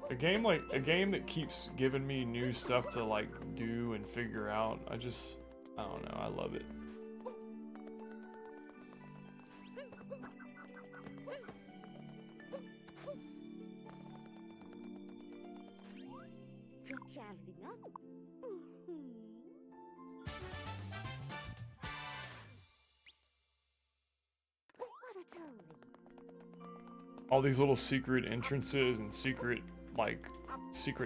A game that keeps giving me new stuff to like do and figure out. I don't know, I love it. All these little secret entrances and secret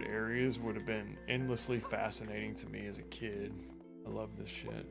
areas would have been endlessly fascinating to me as a kid. I love this shit.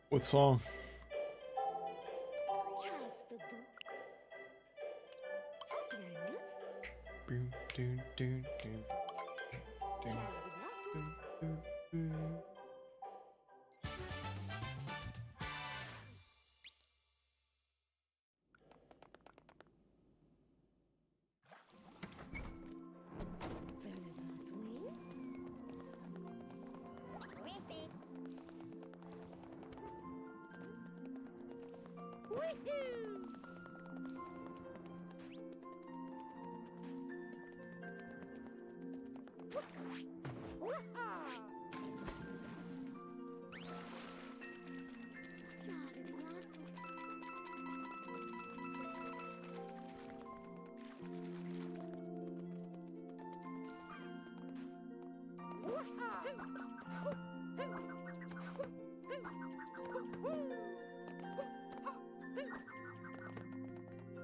What song?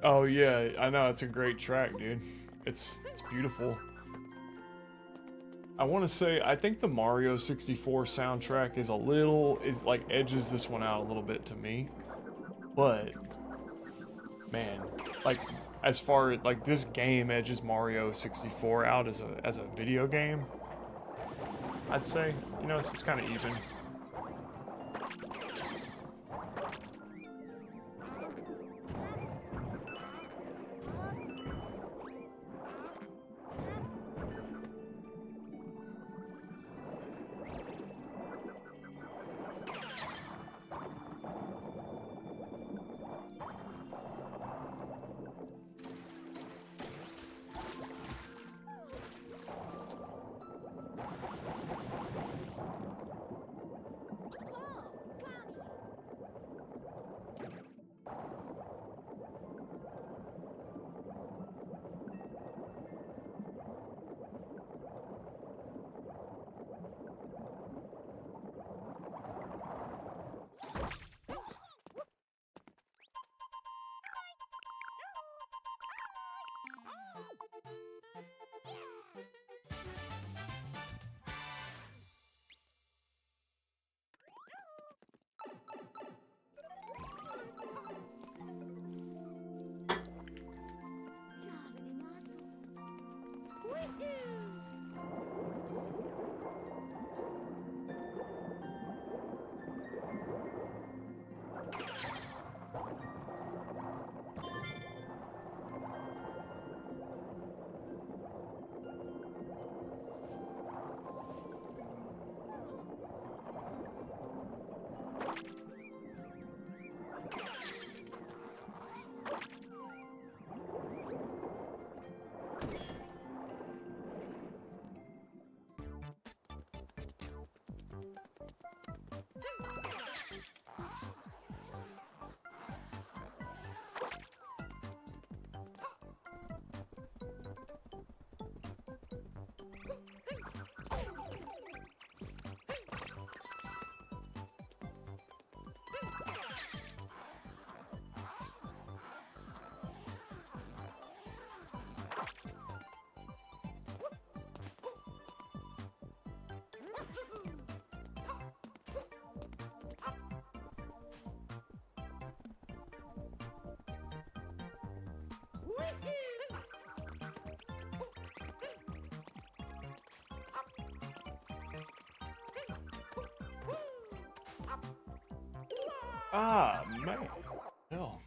Oh yeah, I know, it's a great track, dude. It's beautiful. I want to say, I think the Mario 64 soundtrack is like edges this one out a little bit to me. But man, like as far as like this game edges Mario 64 out as a video game, I'd say, you know, it's kind of even. Ah, man. Hell.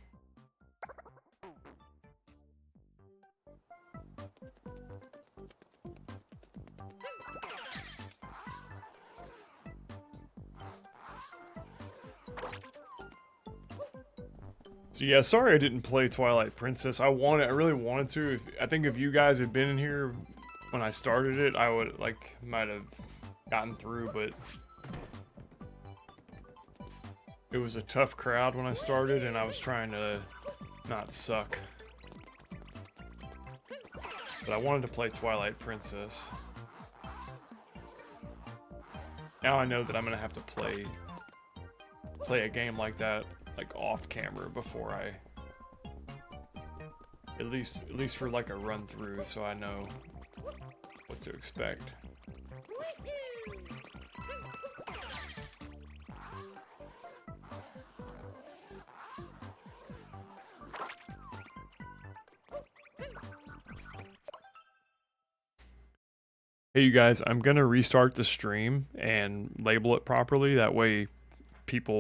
So yeah, sorry I didn't play Twilight Princess. I really wanted to. I think if you guys had been in here when I started it, I would might have gotten through, but it was a tough crowd when I started, and I was trying to not suck. But I wanted to play Twilight Princess. Now I know that I'm gonna have to play a game like that off camera before I at least for like a run through, so I know what to expect. Hey you guys, I'm gonna restart the stream and label it properly, that way people